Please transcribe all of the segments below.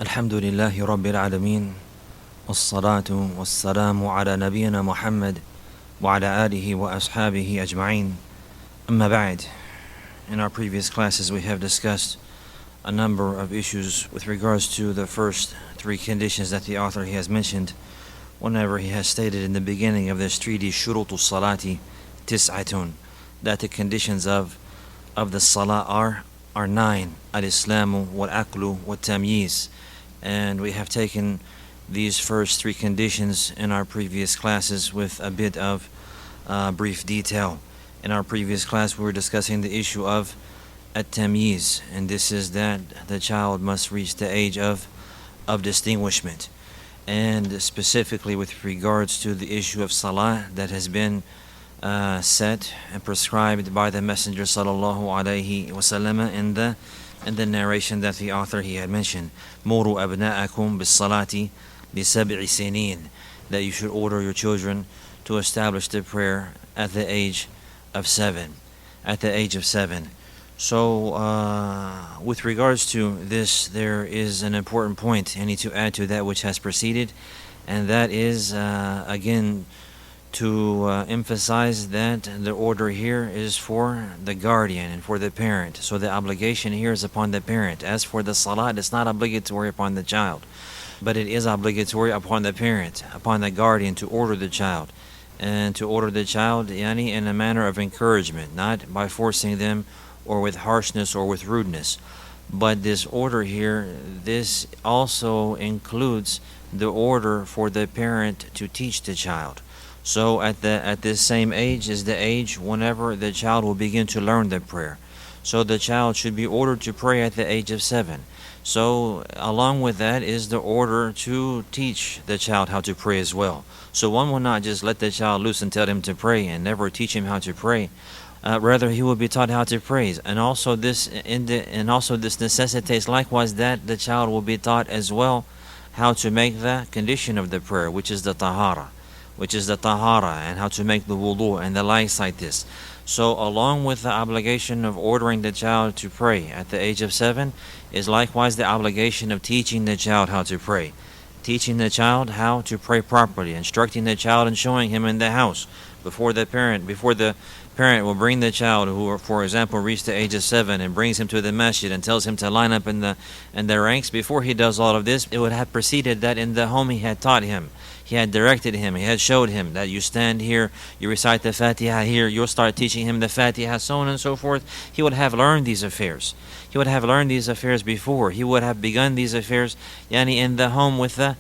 الحمد لله رب العالمين والصلاة والسلام على نبينا محمد وعلى آله وأصحابه أجمعين. أما بعد. In our previous classes we have discussed a number of issues with regards to the first three conditions that the author has mentioned whenever he has stated in the beginning of this treatise شروط الصلاة تسعة, that the conditions of the salah are 9, al-islamu wal-aqlu wal-tamyiz. And we have taken these first three conditions in our previous classes with a bit of brief detail. In our previous class we were discussing the issue of at-tamyiz, and this is that the child must reach the age of distinguishment. And specifically with regards to the issue of salah that has been set and prescribed by the Messenger sallallahu alaihi wasallam in the narration that the author he had mentioned, muru abna'akum bis-salati bi-sab'i sinin, that you should order your children to establish the prayer at the age of 7. So with regards to this, there is an important point I need to add to that which has preceded, and that is again to emphasize that the order here is for the guardian and for the parent. So the obligation here is upon the parent. As for the salat, it's not obligatory upon the child, but it is obligatory upon the parent, upon the guardian, to order the child. And to order the child in a manner of encouragement, not by forcing them or with harshness or with rudeness. But this order here, this also includes the order for the parent to teach the child. So at this same age is the age whenever the child will begin to learn the prayer. So the child should be ordered to pray at the age of 7. So along with that is the order to teach the child how to pray as well. So one will not just let the child loose and tell him to pray and never teach him how to pray. Rather, he will be taught how to pray. And also this necessitates likewise that the child will be taught as well how to make the condition of the prayer, which is the tahara, and how to make the wudhu and the likes like this. So along with the obligation of ordering the child to pray at the age of 7 is likewise the obligation of teaching the child how to pray. Teaching the child how to pray properly, instructing the child and showing him in the house before the parent will bring the child who, for example, reached the age of 7 and brings him to the masjid and tells him to line up in the ranks. Before he does all of this, it would have preceded that in the home he had taught him. He had directed him, he had showed him that you stand here, you recite the Fatiha here, you'll start teaching him the Fatiha, so on and so forth. He would have learned these affairs. He would have learned these affairs before. He would have begun these affairs in the home with the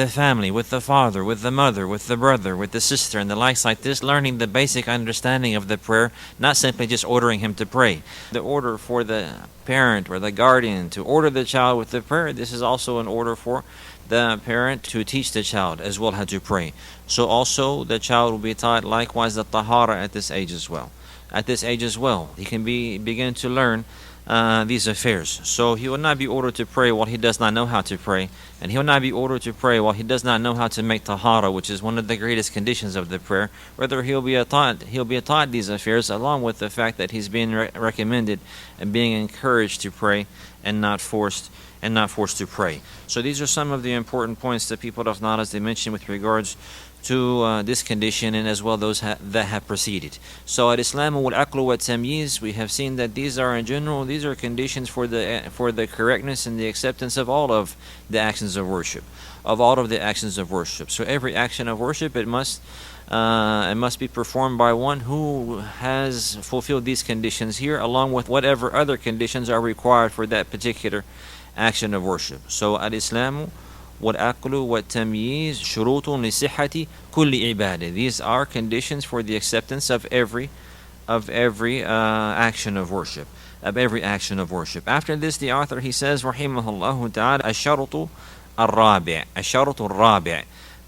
family, with the father, with the mother, with the brother, with the sister, and the likes like this, learning the basic understanding of the prayer, not simply just ordering him to pray. The order for the parent or the guardian to order the child with the prayer, this is also an order for the parent to teach the child as well how to pray. So also the child will be taught likewise the tahara at this age as well. He can begin to learn these affairs. So he will not be ordered to pray while he does not know how to pray, and he will not be ordered to pray while he does not know how to make tahara, which is one of the greatest conditions of the prayer. Rather, he'll be taught these affairs along with the fact that he's being recommended and being encouraged to pray and not forced to pray. So these are some of the important points that people of knowledge they mention with regards to this condition, and as well those that have preceded. So al-islamu wal-aqlu wa-tamyiz, we have seen that these are in general, these are conditions for the correctness and the acceptance of all of the actions of worship. So every action of worship, it must be performed by one who has fulfilled these conditions here, along with whatever other conditions are required for that particular action of worship. So al-islamu wal-aqlu wa-tamyiz shurutun li-sihhati kulli ibadah. These are conditions for the acceptance of every action of worship. After this, the author he says, rahimahullah ta'ala, ash-sharutu ar-rabi',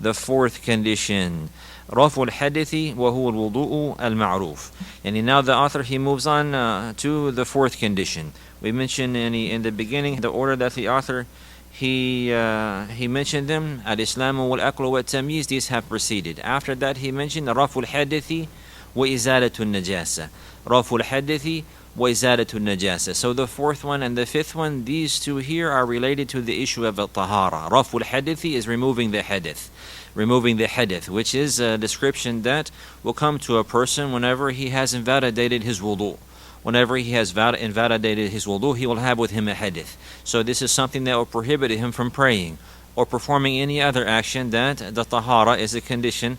the fourth condition, rafu al-hadithi wa huwa al-wudu'u al-ma'ruf. And now the author he moves on to the fourth condition. We mentioned in the beginning the order that the author he mentioned them, al-islamu wal-aqlu wa-tamyiz, these have preceded. After that he mentioned rafu al-hadithi wa izalatu an-najasa. Rafu al-hadithi وإزالة النجاسة. So the fourth one and the fifth one, these two here are related to the issue of الطهارة. رفع الحدث is removing the hadith. Removing the hadith, which is a description that will come to a person whenever he has invalidated his wudu. Whenever he has invalidated his wudu, he will have with him a hadith. So this is something that will prohibit him from praying or performing any other action that the tahara is a condition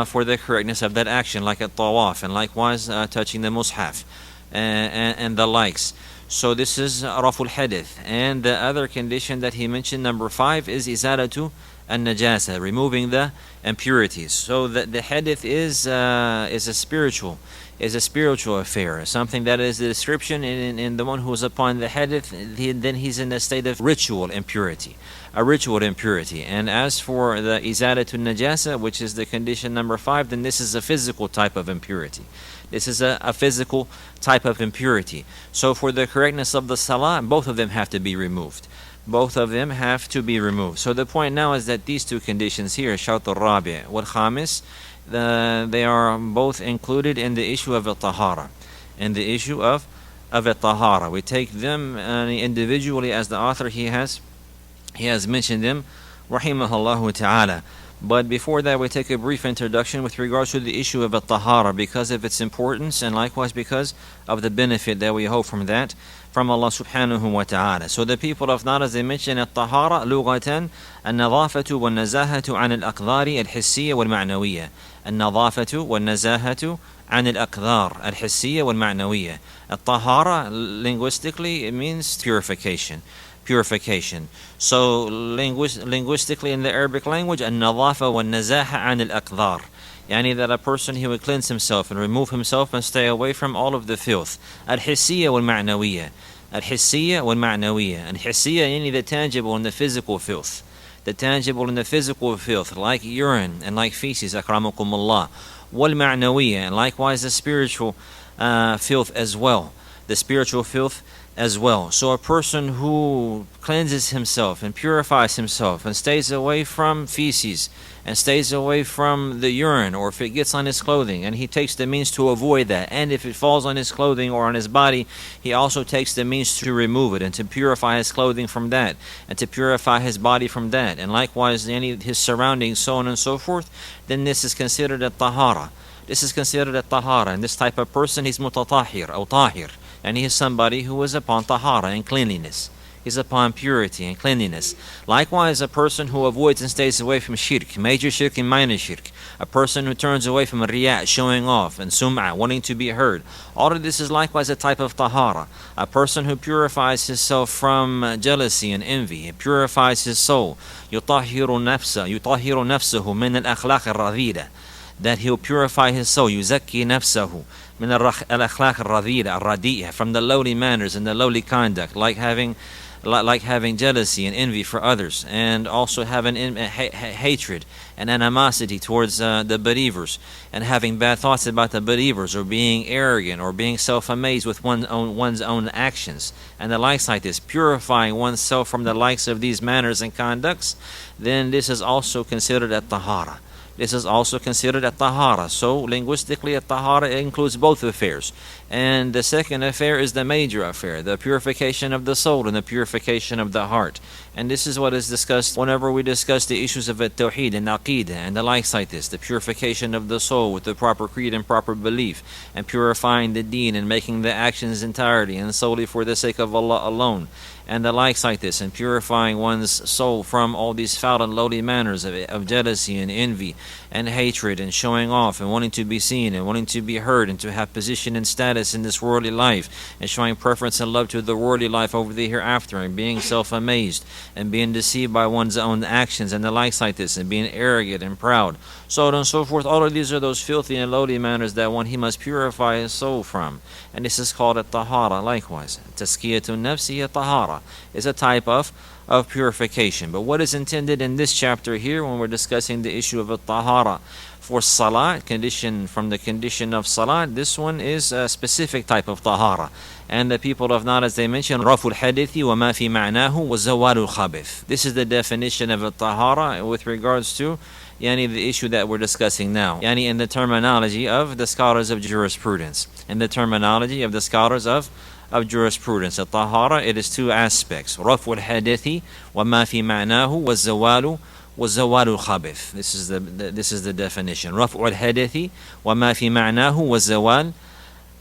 for the correctness of that action, like a tawaf, and likewise touching the mushaf and the likes. So this is raful hadith. And the other condition that he mentioned, number 5, is izalatu an-najasa, removing the impurities. So the hadith is a spiritual affair, something that is the description in the one who is upon the hadith, then he's in a state of ritual impurity, a ritual impurity. And as for the izalatu najasa, which is the condition number 5, then this is a physical type of impurity. This is a physical type of impurity. So for the correctness of the salah, both of them have to be removed. Both of them have to be removed. So the point now is that these two conditions here, shart al-rabi' wal-khamis, they are both included in the issue of al-tahara. In the issue of al-tahara. We take them individually as the author he has mentioned them, rahimahullah ta'ala. But before that, we take a brief introduction with regards to the issue of al-tahara, because of its importance and likewise because of the benefit that we hope from that from Allah subhanahu wa ta'ala. So the people of Nara, as they mention al-tahara lughatan al-nadhafatu wal-nazahatu an al-aqdari al-hissiyya wal-ma'nawiyya. Al-nadhafatu wal-nazahatu an al-aqdar al-hissiyya wal-ma'nawiyya. Al-tahara linguistically it means purification. So linguistically in the Arabic language, an-nadhafa wal-nazaha an al-aqdar, yani that a person he would cleanse himself and remove himself and stay away from all of the filth. Al-hissiyya wal-ma'nawiyya. Al-hissiyya wal-ma'nawiyya. Al-hissiyya yani the tangible and the physical filth. The tangible and the physical filth, like urine and like feces, akramakumullah. Wal-ma'nawiyya, and likewise the spiritual filth as well. The spiritual filth as well. So a person who cleanses himself and purifies himself and stays away from feces and stays away from the urine, or if it gets on his clothing, and he takes the means to avoid that, and if it falls on his clothing or on his body, he also takes the means to remove it and to purify his clothing from that and to purify his body from that, and likewise his surroundings, so on and so forth, then this is considered a tahara. This is considered a tahara, and this type of person, he's mutatahir or tahir, and he is somebody who is upon tahara and cleanliness. He's upon purity and cleanliness. Likewise, a person who avoids and stays away from shirk, major shirk and minor shirk. A person who turns away from riya, showing off, and sum'ah, wanting to be heard. All of this is likewise a type of tahara. A person who purifies himself from jealousy and envy. He purifies his soul. يطهر نفسه من الأخلاق الرذيلة. That he'll purify his soul. يزكي نفسه من الأخلاق الرذيلة الرديئة, from the lowly manners and the lowly conduct, like having jealousy and envy for others, and also having hatred and animosity towards the believers, and having bad thoughts about the believers, or being arrogant, or being self-amazed with one's own actions, and the likes like this, purifying oneself from the likes of these manners and conducts, then this is also considered a tahara. This is also considered a tahara. So linguistically, a tahara includes both affairs. And the second affair is the major affair, the purification of the soul and the purification of the heart. And this is what is discussed whenever we discuss the issues of tawheed and aqidah and the likes like this, the purification of the soul with the proper creed and proper belief, and purifying the deen and making the actions entirely and solely for the sake of Allah alone, and the likes like this, and purifying one's soul from all these foul and lowly manners of jealousy and envy and hatred and showing off and wanting to be seen and wanting to be heard and to have position and status in this worldly life, and showing preference and love to the worldly life over the hereafter, and being self-amazed and being deceived by one's own actions and the likes like this, and being arrogant and proud, so on and so forth. All of these are those filthy and lowly manners that he must purify his soul from, and this is called a tahara. Likewise, tazkiyatun nafsi a tahara is a type of purification. But what is intended in this chapter here when we're discussing the issue of a tahara for salah, from the condition of salah, this one is a specific type of tahara. And the people of Nara, as they mentioned, raful hadithi wa ma fi ma'nahu wa zawalul khabith. This is the definition of a tahara with regards to Yani the issue that we're discussing now. Yani in the terminology of the scholars of jurisprudence. In the terminology of the scholars of jurisprudence. At-tahara, it is two aspects. رفع الحدث وما في معناه والزوال الخبث. This is the definition. رفع الحدث وما في معناه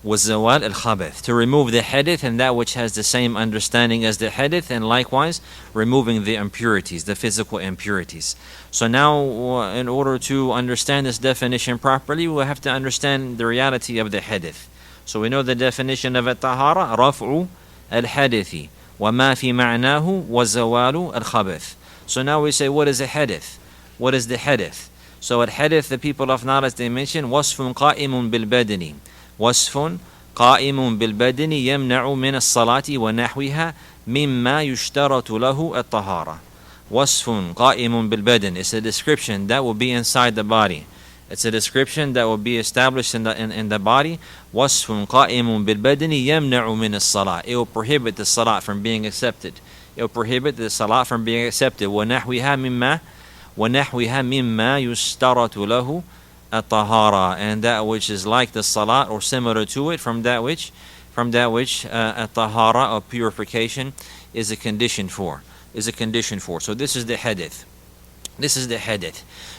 والزوال الخبث. To remove the hadith and that which has the same understanding as the hadith, and likewise removing the impurities, the physical impurities. So now, in order to understand this definition properly, we'll have to understand the reality of the hadith. So we know the definition of at-tahara, رفع الحدث وما في معناه والزوال الخبث. So now we say, what is a hadith? What is the hadith? So at hadith, the people of knowledge, they mention وصف قائم بالبدن. وصف قائم بالبدن يمنع من الصلاة ونحوها مما يشترط له الطهارة. وصف قائم بالبدن. It's a description that will be inside the body. It's a description that will be established in the body. وصف قائم بالبدن يمنع من الصلاة. It will prohibit the salah from being accepted. It will prohibit the salah from being accepted. ونحوها مما يشترط له at-tahara, and that which is like the salat or similar to it from that which at-tahara or purification is a condition for. So this is the hadith.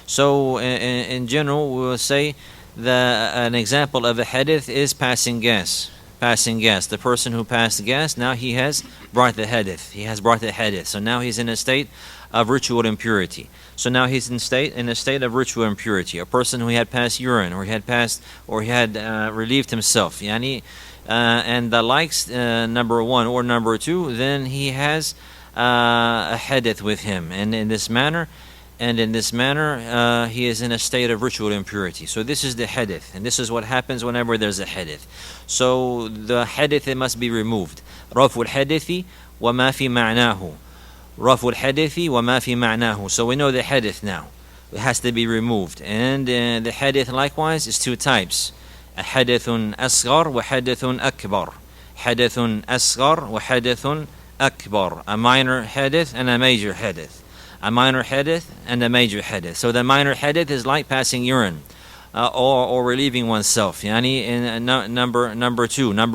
So in general, we will say that an example of a hadith is passing gas. The person who passed gas, now he has brought the hadith. So now he's in a state of ritual impurity. So now he's in a state of ritual impurity. A person who had passed urine, or he had relieved himself, and the likes, number one or number two, then he has a hadith with him, and in this manner, he is in a state of ritual impurity. So this is the hadith, and this is what happens whenever there's a hadith. So the hadith, it must be removed. رفع الحدث وما في معناه. رفع الحدث وما في معناه. So we know the hadith now. It has to be removed. And the hadith likewise is two types. حدث أصغر وحدث أكبر. حدث أصغر وحدث أكبر. A minor hadith and a major hadith. A minor hadith and a major hadith. So the minor hadith is like passing urine, or relieving oneself. In number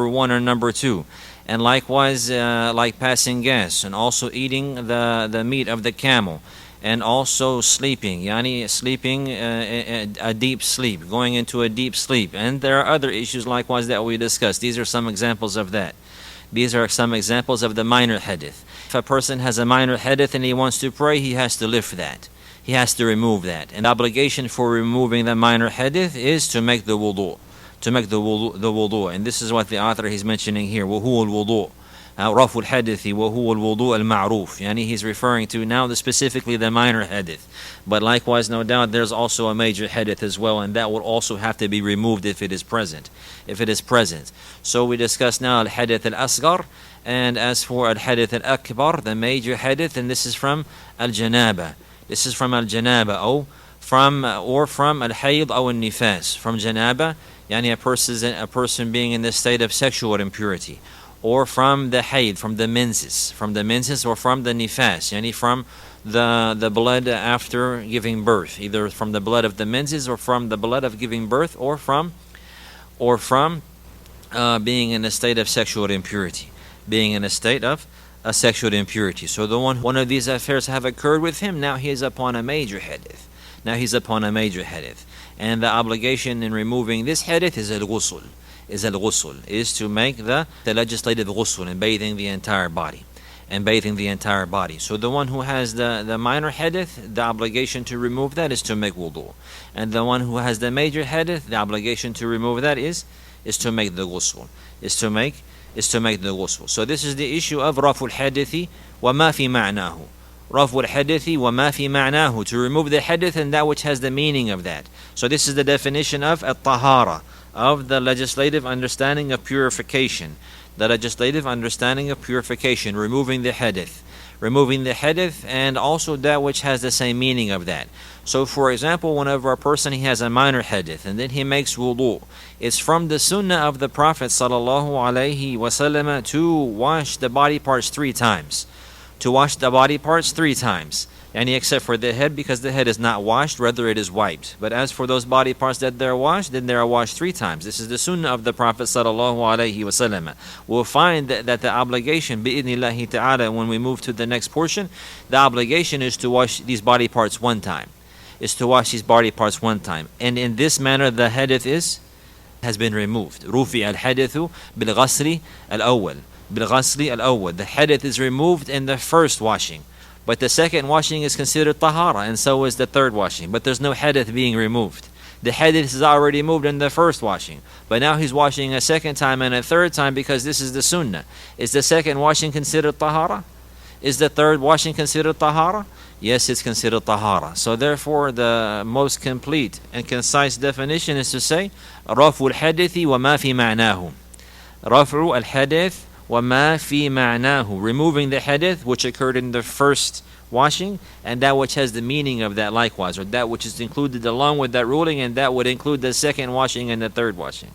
one or number two. And likewise, like passing gas, and also eating the meat of the camel, and also sleeping, sleeping a deep sleep, going into a deep sleep. And there are other issues likewise that we discussed. These are some examples of that. These are some examples of the minor hadith. If a person has a minor hadith and he wants to pray, he has to lift that. He has to remove that. And the obligation for removing the minor hadith is to make the wudu. And this is what the author is mentioning here. وهو الوضوء. رفع الحدث وهو الوضوء المعروف. He's referring to now specifically the minor hadith. But likewise, no doubt, there's also a major hadith as well, and that will also have to be removed if it is present. So we discuss now al-hadith al-asghar, and as for al-hadith al-akbar, the major hadith, and this is from al-janaba. Or from al-hayd or al-nifas. From janaba, a person being in the state of sexual impurity, or from the hayd, from the menses, or from the nifas, from the blood after giving birth, either from the blood of the menses or from the blood of giving birth, or from being in a state of sexual impurity, So the one of these affairs have occurred with him, now he is upon a major hadith. And the obligation in removing this hadith is al-ghusl. Is to make the legislative ghusl, and bathing the entire body. So the one who has the minor hadith, the obligation to remove that is to make wudu. And the one who has the major hadith, the obligation to remove that is to make the ghusl. So this is the issue of رفع الحدث وما في معناه. رفع الحدث وما في معناه, to remove the hadith and that which has the meaning of that. So this is the definition of at-tahara, of the legislative understanding of purification. Removing the hadith and also that which has the same meaning of that. So for example, whenever a person, he has a minor hadith and then he makes wudu, it's from the sunnah of the Prophet ﷺ to wash the body parts three times. except for the head, because the head is not washed, rather it is wiped. But as for those body parts that they're washed, then they are washed 3 times. This is the sunnah of the Prophet sallallahu alaihi wasallam. We'll find that the obligation, bi'idhnillahi ta'ala, when we move to the next portion, the obligation is to wash these body parts 1 time. Is to wash these body parts 1 time. And in this manner, the hadith has been removed. Rufi al-hadithu bil-ghasli al-awwal. Bil-ghasli al-awwal. The hadith is removed in the first washing. But the second washing is considered tahara, and so is the third washing. But there's no hadith being removed. The hadith is already moved in the first washing. But now he's washing a second time and a third time because this is the sunnah. Is the second washing considered tahara? Is the third washing considered tahara? Yes, it's considered tahara. So therefore, the most complete and concise definition is to say, رَفْعُ الْحَدِثِ وَمَا فِي مَعْنَاهُ. رَفْعُ الْحَدِثِ وَمَا فِي مَعْنَاهُ. Removing the hadith which occurred in the first washing, and that which has the meaning of that likewise, or that which is included along with that ruling, and that would include the second washing and the third washing.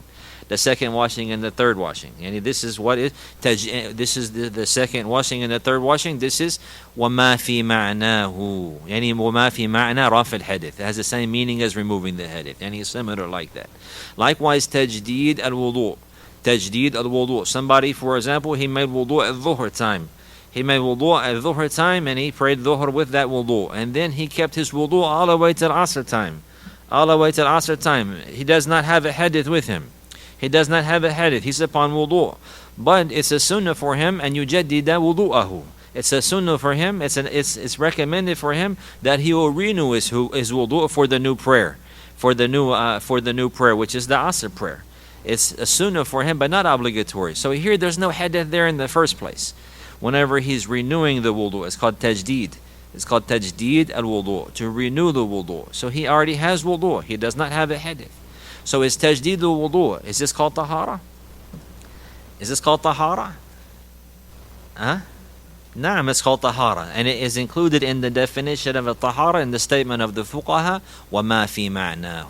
The second washing and the third washing. And this is what is this is the second washing and the third washing. This is وَمَا فِي مَعْنَاهُ. يعني وَمَا فِي مَعْنَا رَفْعِ الْحَدِث. It has the same meaning as removing the hadith. And he's similar like that. Likewise, تجديد الوضوء. تجديد الوضوء. Somebody, for example, he made wudu at dhuhr time. He made wudu at dhuhr time, and he prayed dhuhr with that wudu. And then he kept his wudu all the way till asr time. All the way till asr time. He does not have a hadith with him. He does not have a hadith. He's upon wudu. But it's a sunnah for him, and yujaddida wudu'ahu. It's a sunnah for him. It's recommended for him that he will renew his wudu for the new prayer. For the new prayer, which is the asr prayer. It's a sunnah for him, but not obligatory. So here there's no hadith there in the first place. Whenever he's renewing the wudu, it's called tajdeed. It's called tajdeed al-wudu, to renew the wudu. So he already has wudu. He does not have a hadith. So is tajdeed al-wudu, is this called tahara? Is this called tahara? Huh? Naam, it's called tahara. And it is included in the definition of a tahara in the statement of the fuqaha, وَمَا فِي مَعْنَاهُ.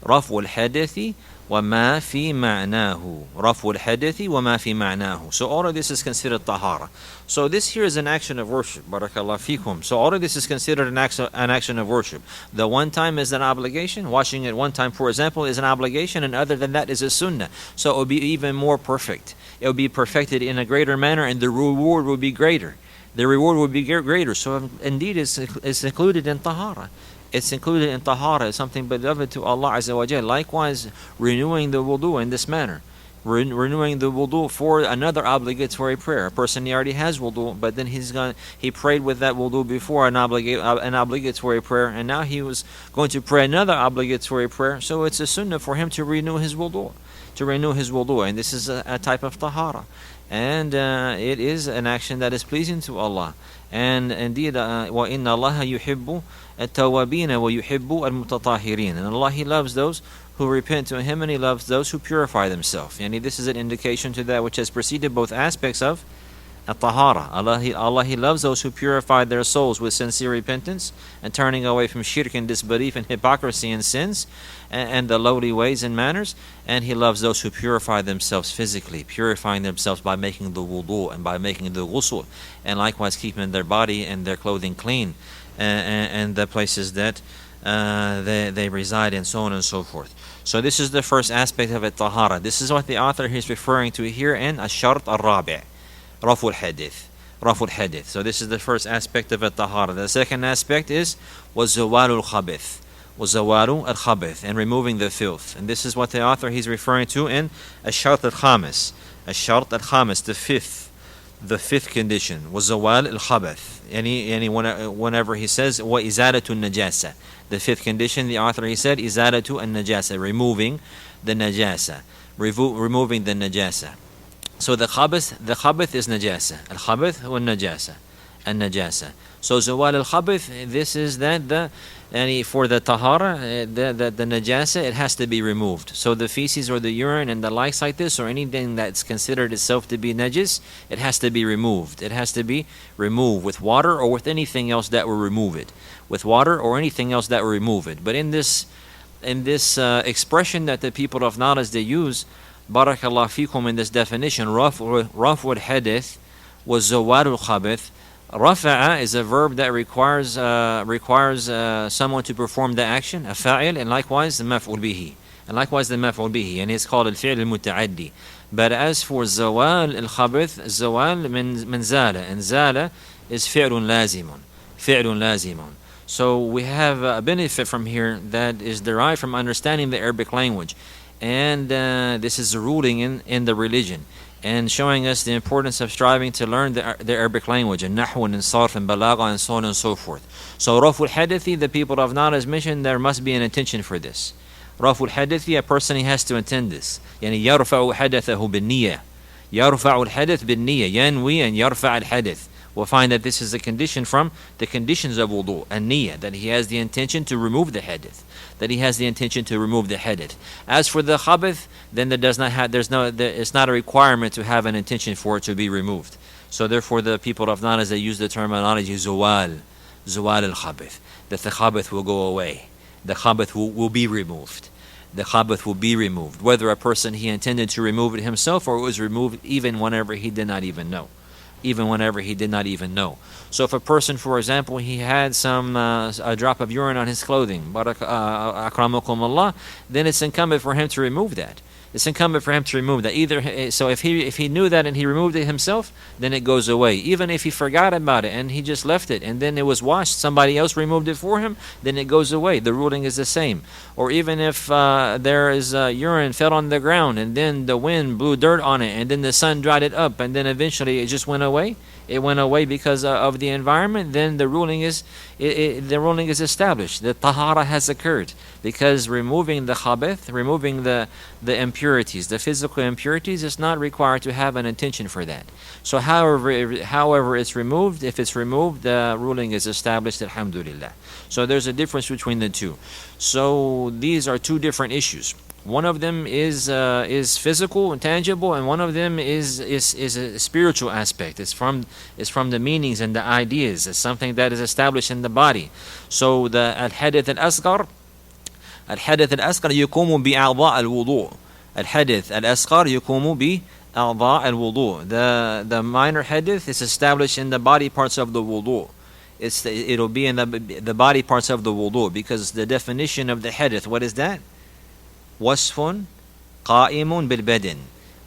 رَفْعُ الْحَدِثِ وَمَا فِي مَعْنَاهُ. رَفْعُ الْحَدِثِ وَمَا فِي مَعْنَاهُ. So all of this is considered tahara. So this here is an action of worship. Barakallah fikum. So all of this is considered an action of worship. The 1 time is an obligation. Washing it 1 time, for example, is an obligation, and other than that is a sunnah. So it will be even more perfect. It will be perfected in a greater manner, and the reward will be greater. The reward will be greater. So indeed it's included in tahara. It's included in tahara. It's something beloved to Allah Azza wa Jal. Likewise, renewing the wudu in this manner. Renewing the wudu for another obligatory prayer. A person, he already has wudu, but then he prayed with that wudu before an obligatory prayer, and now he was going to pray another obligatory prayer. So it's a sunnah for him to renew his wudu. And this is a type of tahara. And it is an action that is pleasing to Allah. And indeed, وَإِنَّ اللَّهَ يُحِبُّ التَّوَّابِينَ وَيُحِبُّ الْمُتَطَهِّرِينَ. And Allah, He loves those who repent to Him, and He loves those who purify themselves. And this is an indication to that which has preceded both aspects of at-tahara. Allah, He loves those who purify their souls with sincere repentance and turning away from shirk and disbelief and hypocrisy and sins and the lowly ways and manners. And He loves those who purify themselves physically, purifying themselves by making the wudu and by making the ghusl, and likewise keeping their body and their clothing clean, and the places that they reside, and so on and so forth. So this is the first aspect of at-tahara. This is what the author is referring to here in Ash-Shart al-Rabi'. Rafu al-Hadith. So this is the first aspect of at-tahara. The second aspect is وَزَوَالُ الْخَبِثِ. وَزَوَالُ الْخَبِثِ, and removing the filth. And this is what the author he's referring to in Ash-Shart al-Khamis. Ash-Shart al-Khamis, the fifth condition. وَزَوَالُ الْخَبِثِ. Whenever he says وَإِزَالَةُ النَّجَاسَةِ. The fifth condition, the author he said إِزَالَةُ النَّجَاسَةِ, removing the najasa. Removing the najasa. So the khabith is najasa. Al-khabith wa najasa. An-najasa. So zawal al-khabith, this is that for the tahara, the najasa, it has to be removed. So the feces or the urine and the likes like this, or anything that's considered itself to be najis, it has to be removed. It has to be removed with water or with anything else that will remove it. With water or anything else that will remove it. But in this expression that the people of knowledge they use, barakallah fikum, in this definition, rafu al-hadith was zawal al-khabith, Rafa'a is a verb that requires someone to perform the action, a fa'il, and likewise the maf'ul bihi. And it's called al-fi'l al-muta'addi. But as for zawal al-khabith, zawal min zala, and zala is fi'lun lazimun. So we have a benefit from here that is derived from understanding the Arabic language. And this is a ruling in the religion, and showing us the importance of striving to learn the Arabic language, and nahw and sarf and balagha and so on and so forth. So raful hadithi, the people of knowledge mentioned there must be an intention for this. Raful hadithi, a person, he has to intend this. Yani yarfa'u hadathahu bin niyyah. Yarfa'u al-hadath bin niyyah. Yanwi and yarfa' al-hadath. We'll find that this is a condition from the conditions of wudu, and niyyah, that he has the intention to remove the hadith. As for the khabith, then it's not a requirement to have an intention for it to be removed. So therefore the people of knowledge, they use the terminology zawal al-khabith, that the khabith will go away. The khabith will be removed. Whether a person, he intended to remove it himself, or it was removed even whenever he did not even know. So if a person, for example, he had a drop of urine on his clothing, akramakum Allah, then it's incumbent for him to remove that. Either so if he knew that and he removed it himself, then it goes away. Even if he forgot about it and he just left it and then it was washed, somebody else removed it for him, then it goes away. The ruling is the same. Or even if there is urine fell on the ground and then the wind blew dirt on it and then the sun dried it up and then eventually it just went away. It went away because of the environment. Then the ruling is established. The tahara has occurred, because removing the khabith, removing the impurities, the physical impurities, is not required to have an intention for that. So however it's removed, if it's removed, the ruling is established. Alhamdulillah. So there's a difference between the two. So these are two different issues. One of them is physical and tangible, and one of them is a spiritual aspect. It's from the meanings and the ideas. It's something that is established in the body. So the al-hadith al-asghar يقوم بأعضاء الوضوء. الحدث الأصغر يقوم بأعضاء الوضوء. The minor hadith is established in the body parts of the wudu. It'll be in the body parts of the wudu, because the definition of the hadith, what is that? Wasfun qa'imun bil badin.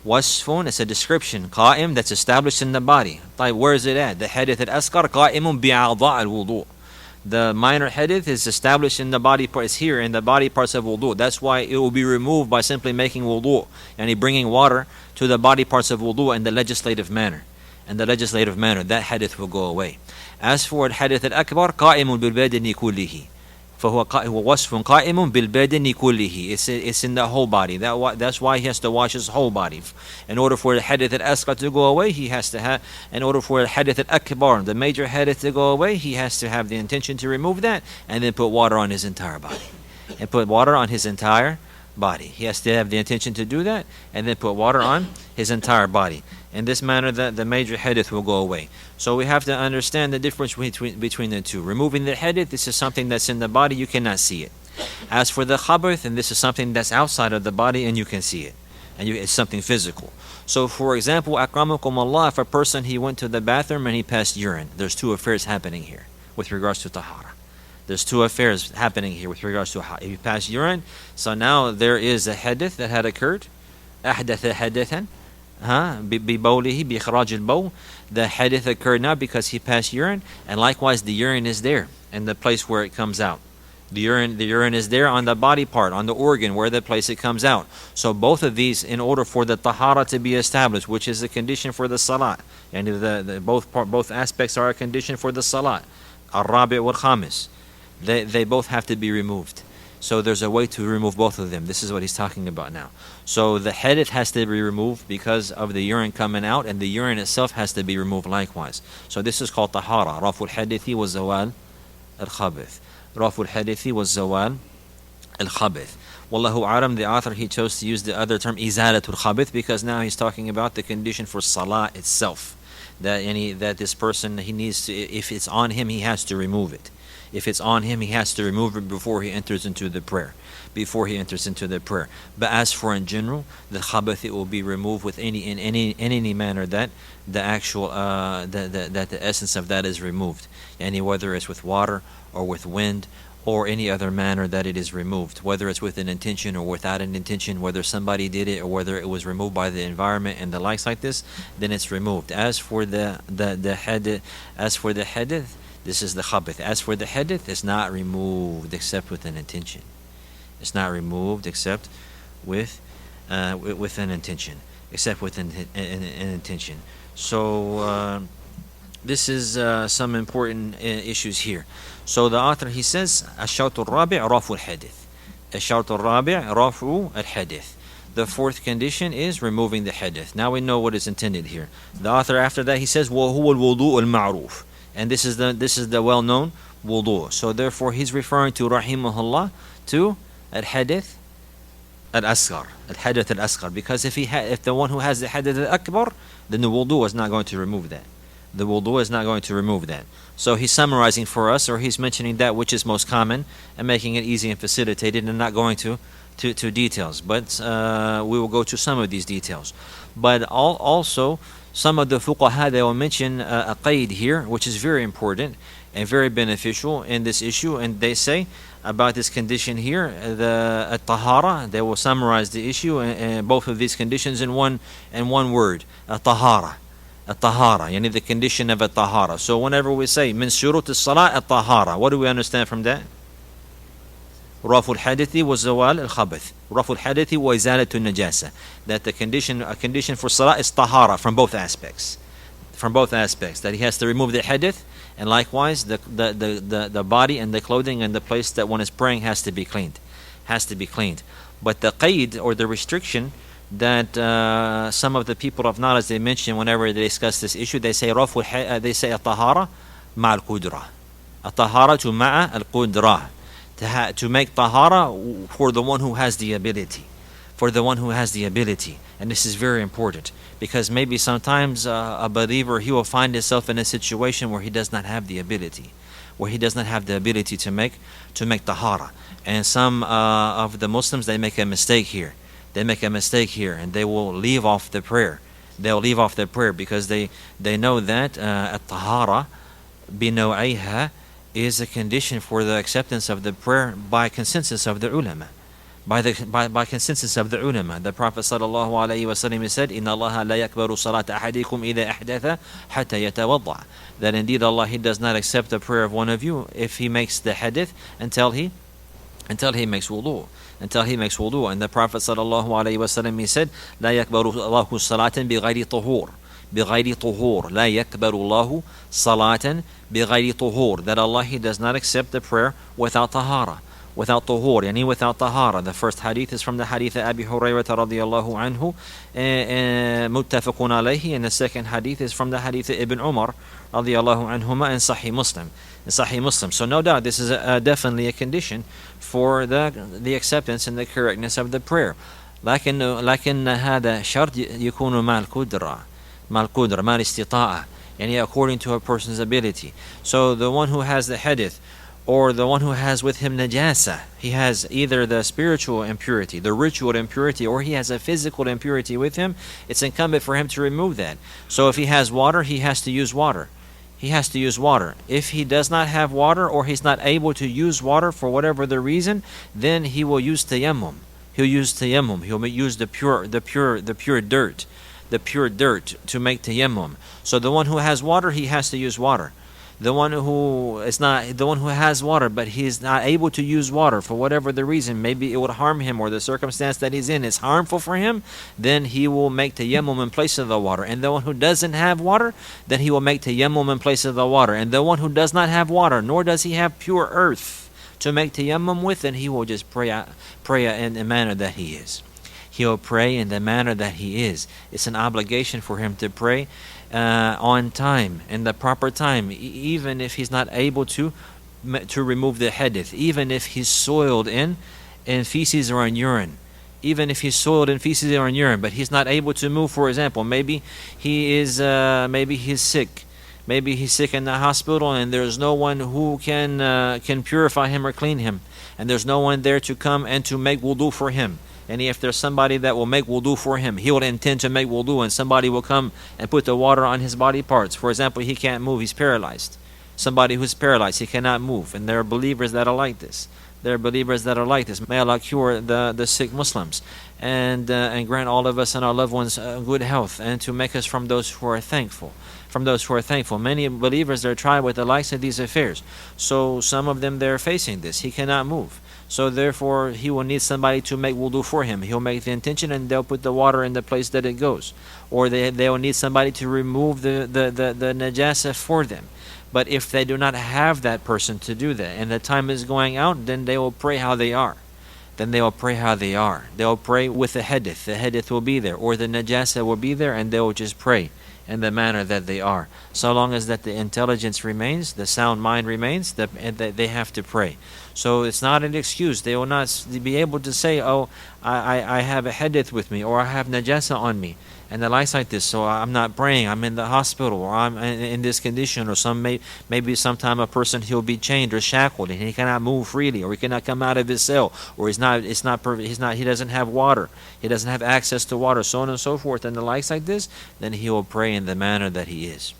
Wasfun is a description. Qa'im, that's established in the body. Where is it at? The hadith al-asghar qa'imun bi'a'dha' al-wudu. The minor hadith is established in the body parts, here in the body parts of wudu. That's why it will be removed by simply making wudu, and bringing water to the body parts of wudu in the legislative manner. That hadith will go away. As for al-hadith al-akbar, qa'imun bil badini kullihi. فهو وصف قائم بالبدن كله. It's in the whole body. That's why he has to wash his whole body. In order for the hadith al-asghar to go away, he has to have. In order for the hadith al-akbar, the major hadith, to go away, he has to have the intention to remove that, and then put water on his entire body. He has to have the intention to do that, and then put water on his entire body. In this manner, the major hadith will go away. So we have to understand the difference between the two. Removing the hadith, this is something that's in the body, you cannot see it. As for the khabith, and this is something that's outside of the body and you can see it. And it's something physical. So for example, akramakum Allah, if a person, he went to the bathroom and he passed urine, there's two affairs happening here with regards to tahara. If you pass urine, so now there is a hadith that had occurred. أحدث حدثا ببوله بإخراج البول. The hadith occurred now because he passed urine, and likewise the urine is there in the place where it comes out. The urine is there on the body part, on the organ where the place it comes out. So both of these, in order for the tahara to be established, which is a condition for the salat, and both aspects are a condition for the salat. Al-Rabi' wal-Khamis. They both have to be removed. So there's a way to remove both of them. This is what he's talking about now. So the hadith has to be removed because of the urine coming out, and the urine itself has to be removed likewise. So this is called tahara. Raful hadithi was zawal al-khabith. Wallahu a'lam, the author, he chose to use the other term izalatul khabith, because now he's talking about the condition for salah itself. That this person, he needs to, if it's on him, he has to remove it. If it's on him, he has to remove it before he enters into the prayer. But as for in general, the khabath, it will be removed with in any manner that the actual that the essence of that is removed. Whether it's with water or with wind or any other manner that it is removed, whether it's with an intention or without an intention, whether somebody did it or whether it was removed by the environment and the likes like this, then it's removed. As for the hadith, this is the khabath. As for the hadith, it's not removed except with an intention. It's not removed except with an intention. Except with an intention. So this is some important issues here. So the author, he says, الشرط الرابع رفع الحدث. الشرط الرابع رفع الحدث. The fourth condition is removing the hadith. Now we know what is intended here. The author, after that, he says وهو الوضوء المعروف. And this is the well-known wudu. So therefore he's referring to rahimahullah to al-hadith al-asghar. Al-hadith al-asghar. Because if the one who has the hadith al-akbar, then the wudu is not going to remove that. The wudu is not going to remove that. So he's summarizing for us, or he's mentioning that which is most common and making it easy and facilitated, and not going to details. But we will go to some of these details. But also, some of the fuqaha, they will mention a qaid here, which is very important and very beneficial in this issue. And they say about this condition here, the tahara, they will summarize the issue and both of these conditions in one word, tahara. At-tahara, yani the condition of at-tahara. So whenever we say min shurut as-salat at-tahara, what do we understand from that? Rafu al-hadithi wa zawal al-khabath. Rafu al-hadithi wa izalatu najasa. That a condition for salah is tahara from both aspects. That he has to remove the hadith, and likewise the body and the clothing and the place that one is praying has to be cleaned. But the qaid, or the restriction, that some of the people of knowledge, they mention whenever they discuss this issue, they say at-tahara ma'a al-qudra. At-tahara ma'a al-qudra. To make tahara for the one who has the ability. And this is very important, because maybe sometimes a believer, he will find himself in a situation where he does not have the ability. To make tahara. And some of the Muslims, they make a mistake here, and they will leave off the prayer. Because they know that at-tahara binaw'iha is a condition for the acceptance of the prayer by consensus of the ulama. By consensus of the ulama. The Prophet sallallahu alaihi wasallam said, "Inna Allah la yakbaru salata ahadikum idha ahdatha hatta yatawadda." That indeed Allah, He does not accept the prayer of one of you if he makes the hadith until he makes wudu. And the Prophet sallallahu alaihi wasallam, he said, "La yakbaru Allahu salatan bighayri tuhur." La yakbaru Allahu salatan bighayri tuhur. That Allah, He does not accept the prayer without tahara. Without tuhur, yani without tahara. The first hadith is from the hadith of Abi Hurairah radiyallahu anhu, muttafaqun alayhi, and the second hadith is from the hadith of Ibn Umar radiyallahu anhuma in Sahih Muslim. So no doubt this is definitely a condition for the acceptance and the correctness of the prayer. لكن هذا شرط يكون مع القدرة مع الاستطاعة, يعني according to a person's ability. So the one who has the hadith, or the one who has with him najasa, he has either the spiritual impurity, the ritual impurity, or he has a physical impurity with him, it's incumbent for him to remove that. So if he has water, he has to use water. If he does not have water, or he's not able to use water for whatever the reason, then he will use tayammum. He'll use the pure dirt to make tayammum. So the one who has water, he has to use water. The one who has water, but he is not able to use water for whatever the reason, maybe it would harm him, or the circumstance that he's in is harmful for him, then he will make tayammum in place of the water. And the one who doesn't have water, then he will make tayammum in place of the water. And the one who does not have water, nor does he have pure earth to make tayammum with, then he will just pray in the manner that he is. He'll pray in the manner that he is. It's an obligation for him to pray on time, in the proper time, even if he's not able to remove the hadith, even if he's soiled in feces or in urine. But he's not able to move. For example, maybe he's sick, Maybe he's sick in the hospital and there's no one who can purify him or clean him, and there's no one there to come and to make wudu for him. And if there's somebody that will make wudu for him, he will intend to make wudu, and somebody will come and put the water on his body parts. For example, he can't move, he's paralyzed. Somebody who's paralyzed, he cannot move. And there are believers that are like this. There are believers that are like this. May Allah cure the sick Muslims and grant all of us and our loved ones good health, and to make us from those who are thankful. From those who are thankful. Many believers are tried with the likes of these affairs. So some of them, they're facing this. He cannot move. So therefore, he will need somebody to make wudu for him. He'll make the intention and they'll put the water in the place that it goes. Or they will need somebody to remove the najasa for them. But if they do not have that person to do that, and the time is going out, then they will pray how they are. Then they will pray how they are. They will pray with the hadith. The hadith will be there, or the najasa will be there, and they will just pray in the manner that they are. So long as that the intelligence remains, the sound mind remains, that they have to pray. So it's not an excuse. They will not be able to say, oh, I have a hadith with me, or I have najasa on me, and the likes like this, so I'm not praying, I'm in the hospital, or I'm in this condition, or maybe sometime a person, he'll be chained or shackled and he cannot move freely, or he cannot come out of his cell, or he doesn't have water, he doesn't have access to water, so on and so forth, and the likes like this, then he will pray in the manner that he is.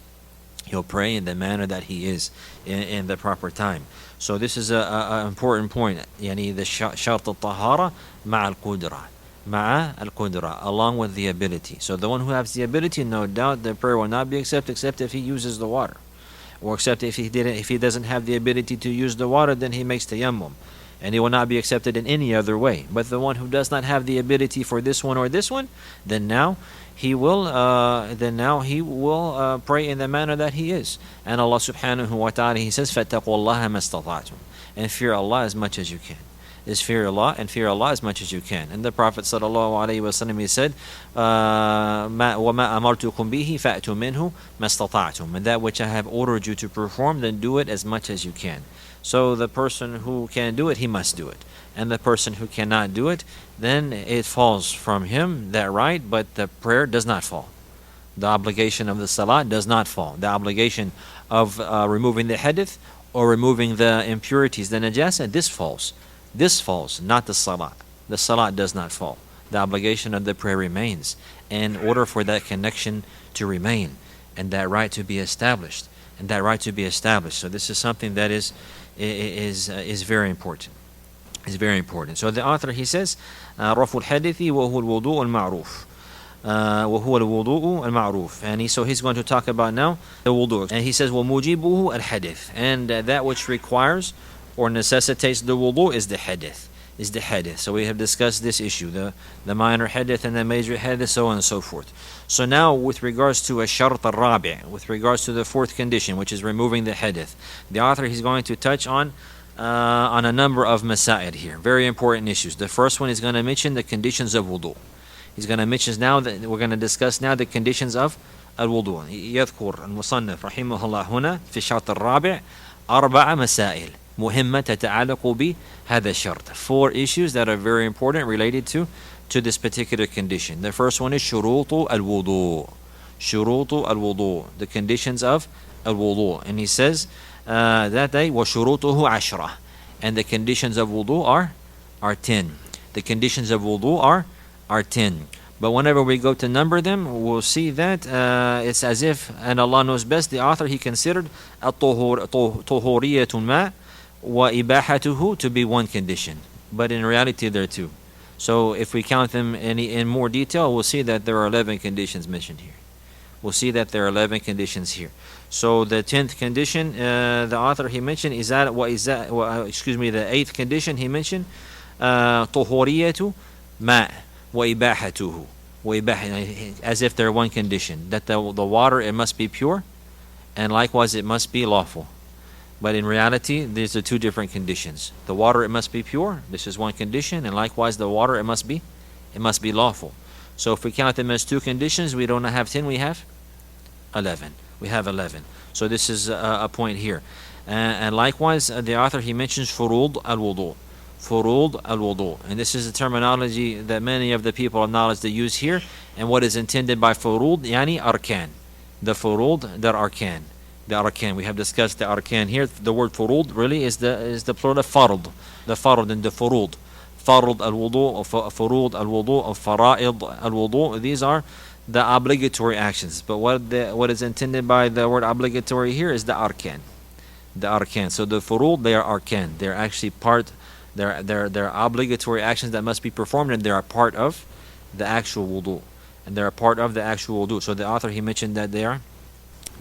He'll pray in the manner that he is in the proper time. So this is an important point. Yani the shart al-tahara ma'a al-qudra, along with the ability. So the one who has the ability, no doubt the prayer will not be accepted except if he uses the water, or except if he doesn't have the ability to use the water, then he makes tayammum, and he will not be accepted in any other way. But the one who does not have the ability for this one or this one, then now he will pray in the manner that he is. And Allah subhanahu wa ta'ala, he says, فَاتَّقُوا اللَّهَ مَا اسْتَطَعْتُمْ, and fear Allah as much as you can. Is fear Allah, and fear Allah as much as you can. And the Prophet sallallahu alaihi wasallam, he said, وَمَا أَمَرْتُكُمْ بِهِ فَأْتُوا مِنْهُ مَا اسْتَطَعْتُمْ, and that which I have ordered you to perform, then do it as much as you can. So the person who can do it, he must do it. And the person who cannot do it, then it falls from him, that right, but the prayer does not fall. The obligation of the salah does not fall. The obligation of removing the hadith or removing the impurities, the najasa, this falls. This falls, not the salah. The salah does not fall. The obligation of the prayer remains, in order for that connection to remain, and that right to be established, So this is something that is very important. Is very important. So the author, he says, رفع الحدث وهو الوضوء المعروف. وهو الوضوء المعروف. So he's going to talk about now the wudu. And he says, وموجبه الحدث. And that which requires or necessitates the wudu is the hadith. So we have discussed this issue, the minor hadith and the major hadith, so on and so forth. So now with regards to a shart al-rabi', with regards to the fourth condition, which is removing the hadith, the author, he's going to touch on a number of masail here, very important issues. The first one is going to mention the conditions of wudu. He's going to mention now that we're going to discuss now the conditions of الوضوء. يذكر المصنف رحمه الله هنا في الشرط الرابع 4 مسائل مهمة تتعلق بهذا الشرط. 4 issues that are very important related to this particular condition. The first one is شروط الوضوء. شروط الوضوء, the conditions of الوضوء. And he says that day وشروطه 10, and the conditions of wudu are 10. The conditions of wudu are 10. But whenever we go to number them, we'll see that it's as if, and Allah knows best, the author, he considered طهورية الماء وإباحته to be one condition. But in reality, there are 2. So if we count them in more detail, we'll see that there are 11 conditions mentioned here. We'll see that there are 11 conditions here. So the 10th condition, the author, he mentioned, the 8th condition he mentioned, طهورية ماء وإباحته, as if they're one condition, that the water, it must be pure, and likewise it must be lawful. But in reality, these are 2 different conditions. The water, it must be pure, this is one condition, and likewise the water, it must be lawful. So if we count them as 2 conditions, we don't have 10, we have 11. We have 11. So this is a point here. And likewise, the author, he mentions furud al-wudu. Furud al-wudu. And this is a terminology that many of the people of knowledge, they use here. And what is intended by furud, yani arkan. The furud, that arkan. The arkan. We have discussed the arkan here. The word furud really is the plural of fard. The fard and the furud. Fard al-wudu, or furud al-wudu, or fara'id al-wudu. These are the obligatory actions. But what is intended by the word obligatory here is the arkan. The arkan. So the furud, they are arkan. They're actually part. They're obligatory actions that must be performed, and they are part of the actual wudu. And they're a part of the actual wudu. So the author, he mentioned that there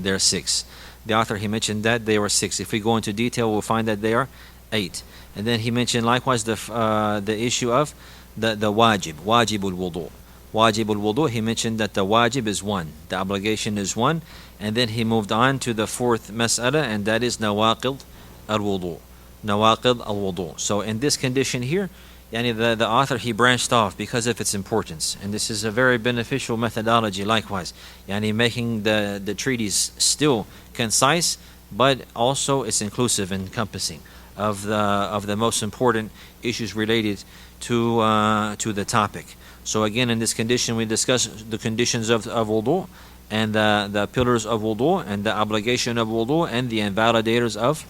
are 6. The author, he mentioned that they were 6. If we go into detail, we'll find that they are 8. And then he mentioned likewise the issue of the wajibul wudu. Wajibul wudu, he mentioned that the wajib is 1. The obligation is 1. And then he moved on to the 4th mas'ala, and that is nawaqid al-wudu. Nawaqid al-wudu. So in this condition here, the author, he branched off because of its importance, and this is a very beneficial methodology likewise, making the treatise still concise, but also it's inclusive and encompassing of the most important issues related to the topic. So again, in this condition, we discuss the conditions of wudu, and the pillars of wudu, and the obligation of wudu, and the invalidators of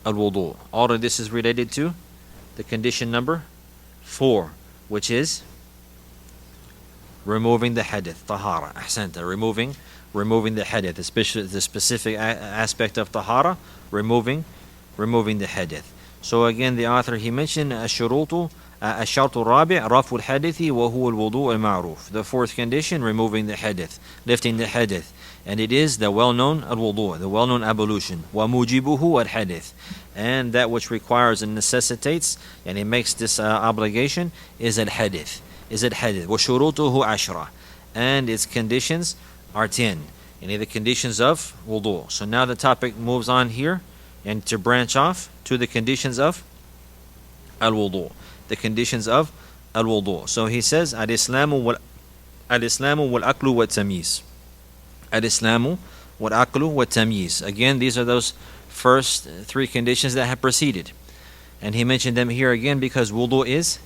al-wudu. All of this is related to the condition number 4, which is removing the hadith, tahara. Ahsanta, removing the hadith, the specific aspect of tahara, removing the hadith. So again, the author, he mentioned الشرط الرابع رفع الحدث وهو الوضوء المعروف. The 4th condition, removing the hadith, lifting the hadith, and it is the well-known al-wudu, the well-known ablution. وموجبه الحدث, and that which requires and necessitates, and it makes this obligation, is al-hadith. وشروطه عشرة, and its conditions are 10. Any of the conditions of wudu. So now the topic moves on here, and to branch off to the conditions of al-wudu. The conditions of al-wudu. So he says, al-islamu wal-aqlu wa-tamyiz. Al-islamu wal-aqlu wa-tamyiz. Again, these are those first 3 conditions that have preceded. And he mentioned them here again because wudu is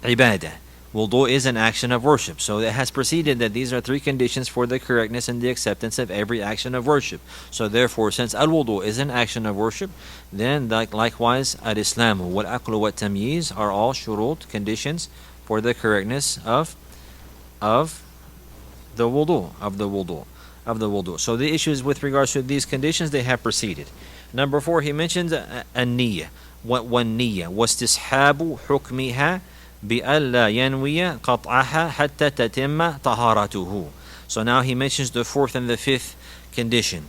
ibadah. Wudu is an action of worship. So it has preceded that these are 3 conditions for the correctness and the acceptance of every action of worship. So therefore, since al-wudu is an action of worship, then likewise al-islamu wal-aqlu wa-tamyiz are all shurut, conditions for the correctness of the wudu. So the issues with regards to these conditions, they have preceded. Number 4, he mentions an-niyya. وَالنِّيَّةُ وَاسْتِسْحَابُ حُكْمِهَا بِأَلَّا يَنْوِيَ قَطْعَهَا حَتَّى تَتِمَّ طَهَارَتُهُ. So now he mentions the 4th and the 5th condition.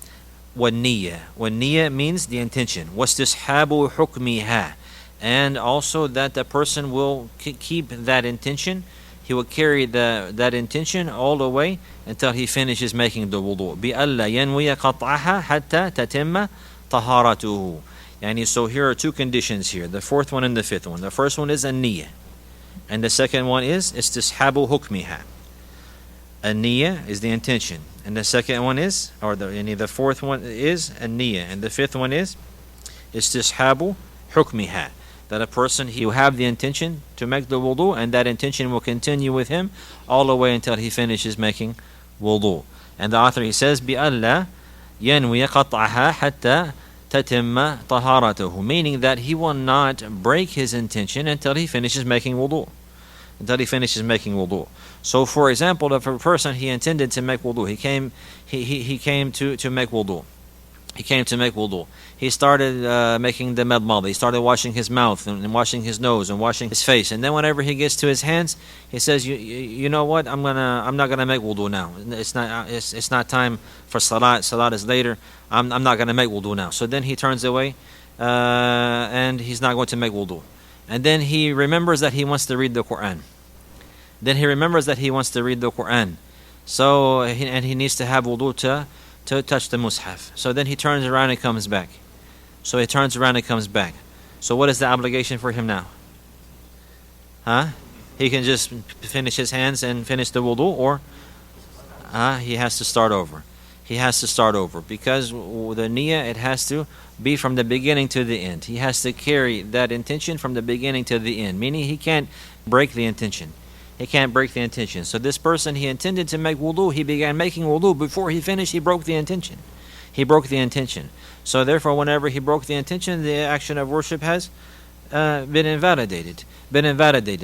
وَالنِّيَّة means the intention. وَاسْتِسْحَابُ حُكْمِهَا, and also that the person will keep that intention. He will carry that intention all the way until he finishes making the wudu. بِأَلَّا يَنْوِيَ قَطْعَهَا حَتَّى تَتِمَّ طَهَارَتُهُ. So here are 2 conditions here, the 4th one and the 5th one. The first one is an-niyya, and the second one is istishabu hukmiha. An-niyya is the intention, and the second one is, or the 4th one is an-niyya, and the 5th one is istishabu hukmiha. That a person, he will have the intention to make the wudu, and that intention will continue with him all the way until he finishes making wudu. And the author, he says, بِأَلَّا يَنْوِيَ قَطْعَهَا حَتَّى تَتِمَّ طَهَارَتُهُ, meaning that he will not break his intention until he finishes making wudu. So for example, if a person, he intended to make wudu, he came to make wudu. He started making the madmada. He started washing his mouth and washing his nose and washing his face. And then whenever he gets to his hands, he says, "You know what? I'm not gonna make wudu now. It's not time for salat. Salat is later. I'm not gonna make wudu now." So then he turns away, and he's not going to make wudu. And then he remembers that he wants to read the Quran. So he needs to have wudu to touch the mushaf. So then he turns around and comes back. So what is the obligation for him now? He can just finish his hands and finish the wudu, or he has to start over. Because the niyyah, it has to be from the beginning to the end. He has to carry that intention from the beginning to the end, meaning he can't break the intention. So this person, he intended to make wudu. He began making wudu. Before he finished, he broke the intention. He broke the intention. So therefore, whenever he broke the intention, the action of worship has been invalidated.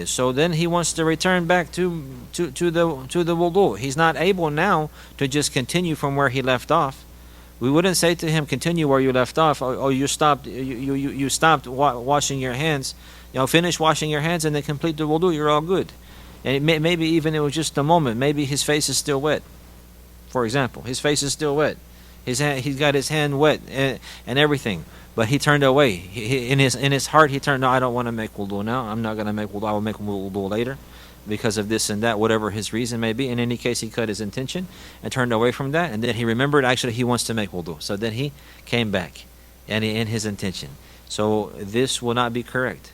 So then he wants to return back to the wudu. He's not able now to just continue from where he left off. We wouldn't say to him, continue where you left off. Oh, you stopped washing your hands. Finish washing your hands and then complete the wudu. You're all good. And maybe even it was just a moment. Maybe his face is still wet. For example, his face is still wet. He's got his hand wet and everything. But he turned away. In his heart, he turned, no, I don't want to make wudu now. I'm not going to make wudu. I will make wudu later because of this and that, whatever his reason may be. In any case, he cut his intention and turned away from that. And then he remembered, actually, he wants to make wudu. So then he came back and in his intention. So this will not be correct.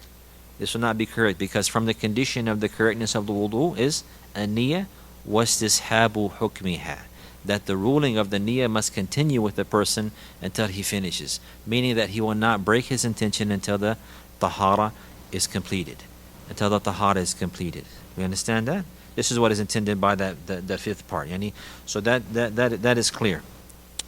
This will not be correct because from the condition of the correctness of the wudu is an-niyyah wastishabu hukmiha. That the ruling of the niyyah must continue with the person until he finishes. Meaning that he will not break his intention until the tahara is completed. Until the tahara is completed. We understand that? This is what is intended by that fifth part. So that is clear.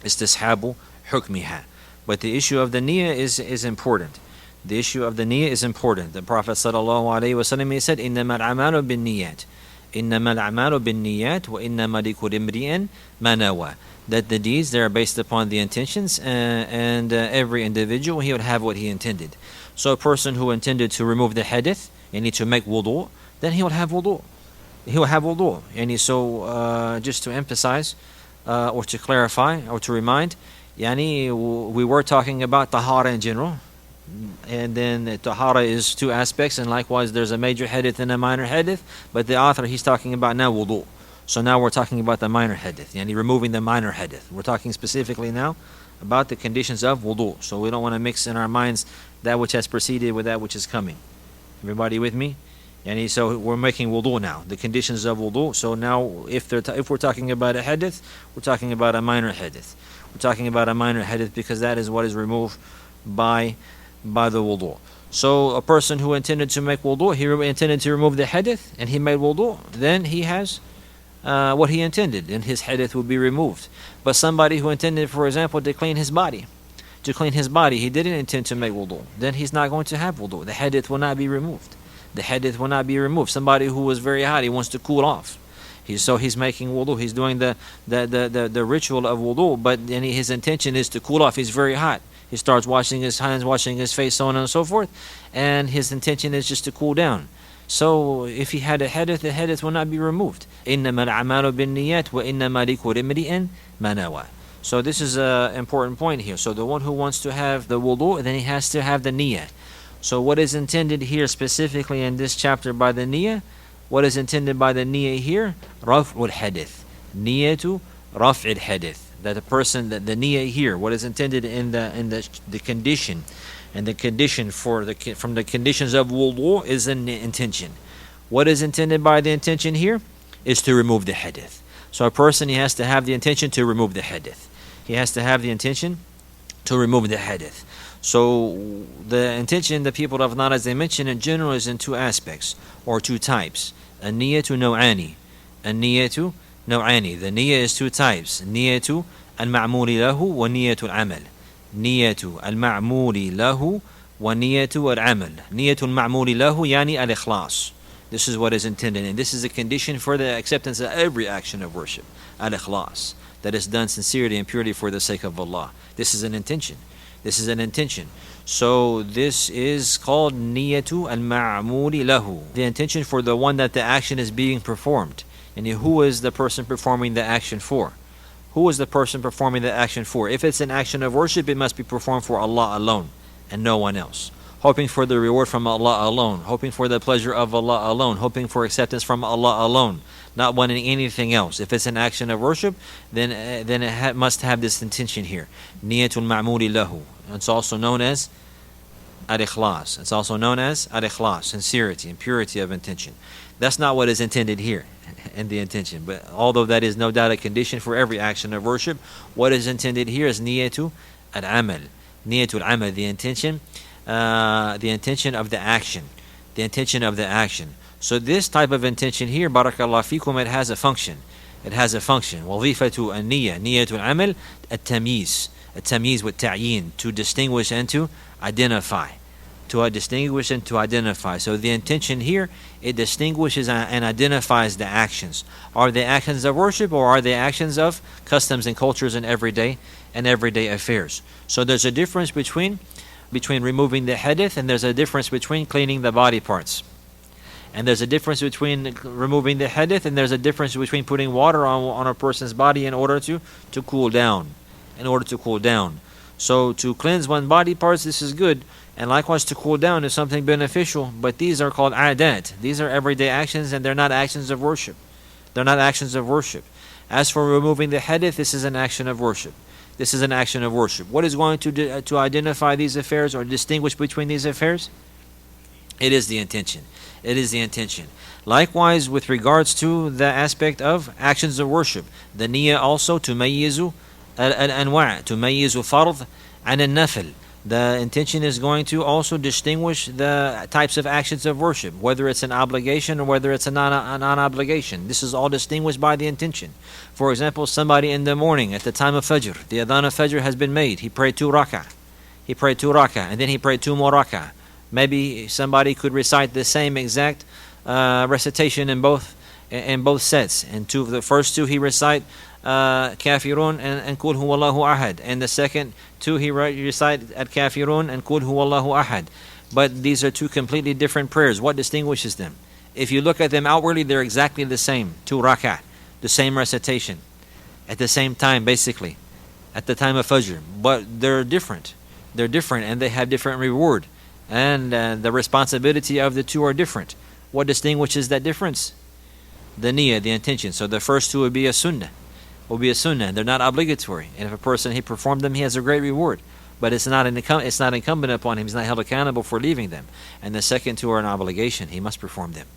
Istishabu hukmiha. But the issue of the niyyah is important. The issue of the niyyah is important. The Prophet ﷺ, he said, إِنَّمَا الْأَعْمَالُ بِالنِّيَّاتِ إِنَّمَا الْأَعْمَالُ بِالنِّيَّاتِ وَإِنَّمَا لِكُلِّ امْرِئٍ مَا نَوَى. That the deeds, they are based upon the intentions, and every individual, he would have what he intended. So a person who intended to remove the hadith, and need to make wudu, then he will have wudu. He will have wudu. So just to emphasize, or to clarify, or to remind, we were talking about tahara in general. And then tahara is two aspects, and likewise there's a major hadith and a minor hadith, but the author, he's talking about now wudu. So now we're talking about the minor hadith, removing the minor hadith. We're talking specifically now about the conditions of wudu. So we don't want to mix in our minds that which has preceded with that which is coming. Everybody with me? So we're making wudu now, the conditions of wudu. So now if we're talking about a hadith, we're talking about a minor hadith. We're talking about a minor hadith because that is what is removed by the wudu. So a person who intended to make wudu, he intended to remove the hadith, and he made wudu, then he has what he intended, and his hadith will be removed. But somebody who intended, for example, to clean his body, he didn't intend to make wudu, then he's not going to have wudu. The hadith will not be removed. Somebody who was very hot, he wants to cool off. He's making wudu, he's doing the ritual of wudu, but then his intention is to cool off. He's very hot. He starts washing his hands, washing his face, so on and so forth, and his intention is just to cool down. So if he had a hadith, the hadith will not be removed. إِنَّمَا الْأَعْمَالُ بِالنِّيَّاتِ وَإِنَّمَا لِكُلِّ امْرِئٍ مَا نَوَى. So this is an important point here. So the one who wants to have the wudu, then he has to have the niyyah. So what is intended here specifically in this chapter by the niyyah? What is intended by the niyyah here? رَفْعُ الْحَدِثِ. نِيَّةُ رَفْعِ الْحَدِثِ. That the person, the niyyah here, what is intended in the condition, and the condition from the conditions of wudu is an intention. What is intended by the intention here is to remove the hadith. So a person, he has to have the intention to remove the hadith. He has to have the intention to remove the hadith. So the intention, the people of knowledge, as they mention in general, is in two aspects or two types. An-niyatu naw'ani. An-niyatu naw'ani. The niyyah is two types. Niyatu al-ma'muli lahu wa niyatu al-amal. Niyatu al-ma'muli lahu wa niyatu al-amal. Niyatu al-ma'muli lahu yani al-ikhlas. This is what is intended, and this is a condition for the acceptance of every action of worship. Al-ikhlas. That is done sincerely and purely for the sake of Allah. This is an intention. So this is called niyatu al-ma'muli lahu. The intention for the one that the action is being performed. And who is the person performing the action for? Who is the person performing the action for? If it's an action of worship, it must be performed for Allah alone and no one else. Hoping for the reward from Allah alone. Hoping for the pleasure of Allah alone. Hoping for acceptance from Allah alone. Not wanting anything else. If it's an action of worship, then it must have this intention here. Niyatul ma'muli lahu. It's also known as al-ikhlas. It's also known as al-ikhlas, sincerity and purity of intention. That's not what is intended here in the intention. But although that is no doubt a condition for every action of worship, what is intended here is niyatu al-amal. Niyatul amal, the intention of the action. The intention of the action. So this type of intention here, barakallahu fikum, it has a function. It has a function. وظيفة النية نية العمل التمييز. tamyiz with ta'yin, to distinguish and to identify. To distinguish and to identify. So the intention here, it distinguishes and identifies the actions. Are they actions of worship, or are they actions of customs and cultures and everyday affairs? So there's a difference between removing the hadith, and there's a difference between cleaning the body parts. And there's a difference between removing the hadith, and there's a difference between putting water on a person's body in order to cool down. So to cleanse one body parts, this is good. And likewise, to cool down is something beneficial. But these are called adat. These are everyday actions, and they're not actions of worship. As for removing the hadith, this is an action of worship. What is going to identify these affairs or distinguish between these affairs? It is the intention. Likewise, with regards to the aspect of actions of worship, the niyyah also tumayyizu al-anwa', tumayyizu fard and al-nafl. The intention is going to also distinguish the types of actions of worship, whether it's an obligation or whether it's a non-obligation. This is all distinguished by the intention. For example, somebody in the morning at the time of Fajr, the adhan of Fajr has been made. He prayed 2 rak'ah, and then he prayed 2 more rak'ah. Maybe somebody could recite the same exact recitation in both sets. And the first 2 he recite Kafirun and Qul Huwallahu Ahad, and the second 2 he recite at Kafirun and Qul Huwallahu Ahad. But these are 2 completely different prayers. What distinguishes them? If you look at them outwardly, they're exactly the same. 2 rak'ah, the same recitation, at the same time, basically, at the time of Fajr. But they're different, and they have different reward, and the responsibility of the 2 are different. What distinguishes that difference? The niyyah, the intention. So the first 2 would be a sunnah. They're not obligatory, and if a person he performed them, he has a great reward. But it's not incumbent upon him. He's not held accountable for leaving them. And the second 2 are an obligation. He must perform them.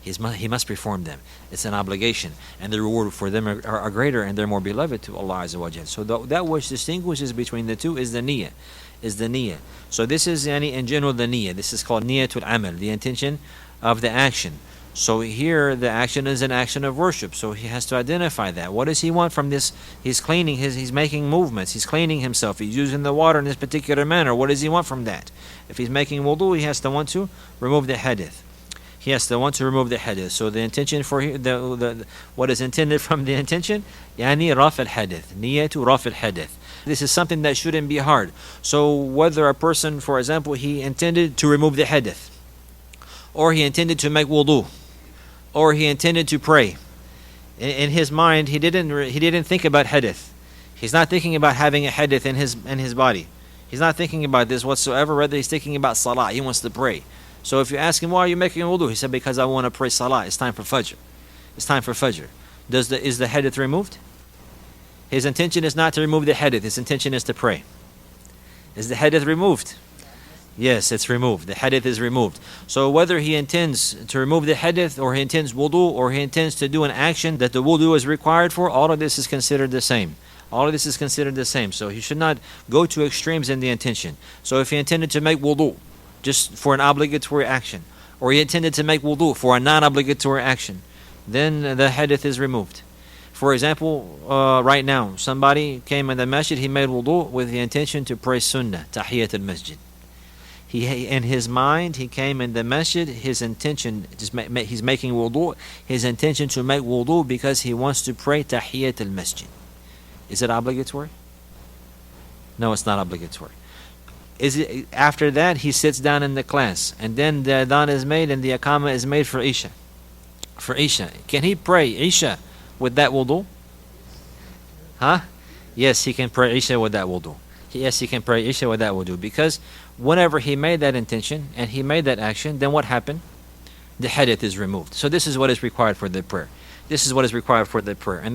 He must perform them. It's an obligation, and the reward for them are greater, and they're more beloved to Allah Azza wa Jal. So that which distinguishes between the 2 is the niyyah. So this is in general the niyyah. This is called niyyatul amal, the intention of the action. So here the action is an action of worship. So he has to identify that. What does he want from this? He's cleaning he's making movements. He's cleaning himself. He's using the water in this particular manner. What does he want from that? If he's making wudu, he has to want to remove the hadith. So the intention for what is intended from the intention, yani raf al-hadith, niyatu raf al-hadith. This is something that shouldn't be hard. So whether a person, for example, he intended to remove the hadith, or he intended to make wudu, or he intended to pray, in his mind he didn't think about hadith. He's not thinking about having a hadith in his body. He's not thinking about this whatsoever. Rather, he's thinking about salah. He wants to pray. So if you ask him, why are you making wudu? He said, because I want to pray salah. It's time for fajr. Is the hadith removed? His intention is not to remove the hadith. His intention is to pray. Is the hadith removed? Yes, it's removed. The hadith is removed. So whether he intends to remove the hadith, or he intends wudu, or he intends to do an action that the wudu is required for, all of this is considered the same. So he should not go to extremes in the intention. So if he intended to make wudu just for an obligatory action, or he intended to make wudu for a non-obligatory action, then the hadith is removed. For example, right now, somebody came in the masjid, he made wudu with the intention to pray sunnah, tahiyyat al-masjid. In his mind, he came in the masjid, his intention, he's making wudu, his intention to make wudu because he wants to pray tahiyyat al-masjid. Is it obligatory? No, it's not obligatory. After that, he sits down in the class, and then the adhan is made and the iqamah is made for Isha. Can he pray Isha with that wudu? Yes, he can pray Isha with that wudu. Because whenever he made that intention and he made that action, then what happened? The hadith is removed. So this is what is required for the prayer. And the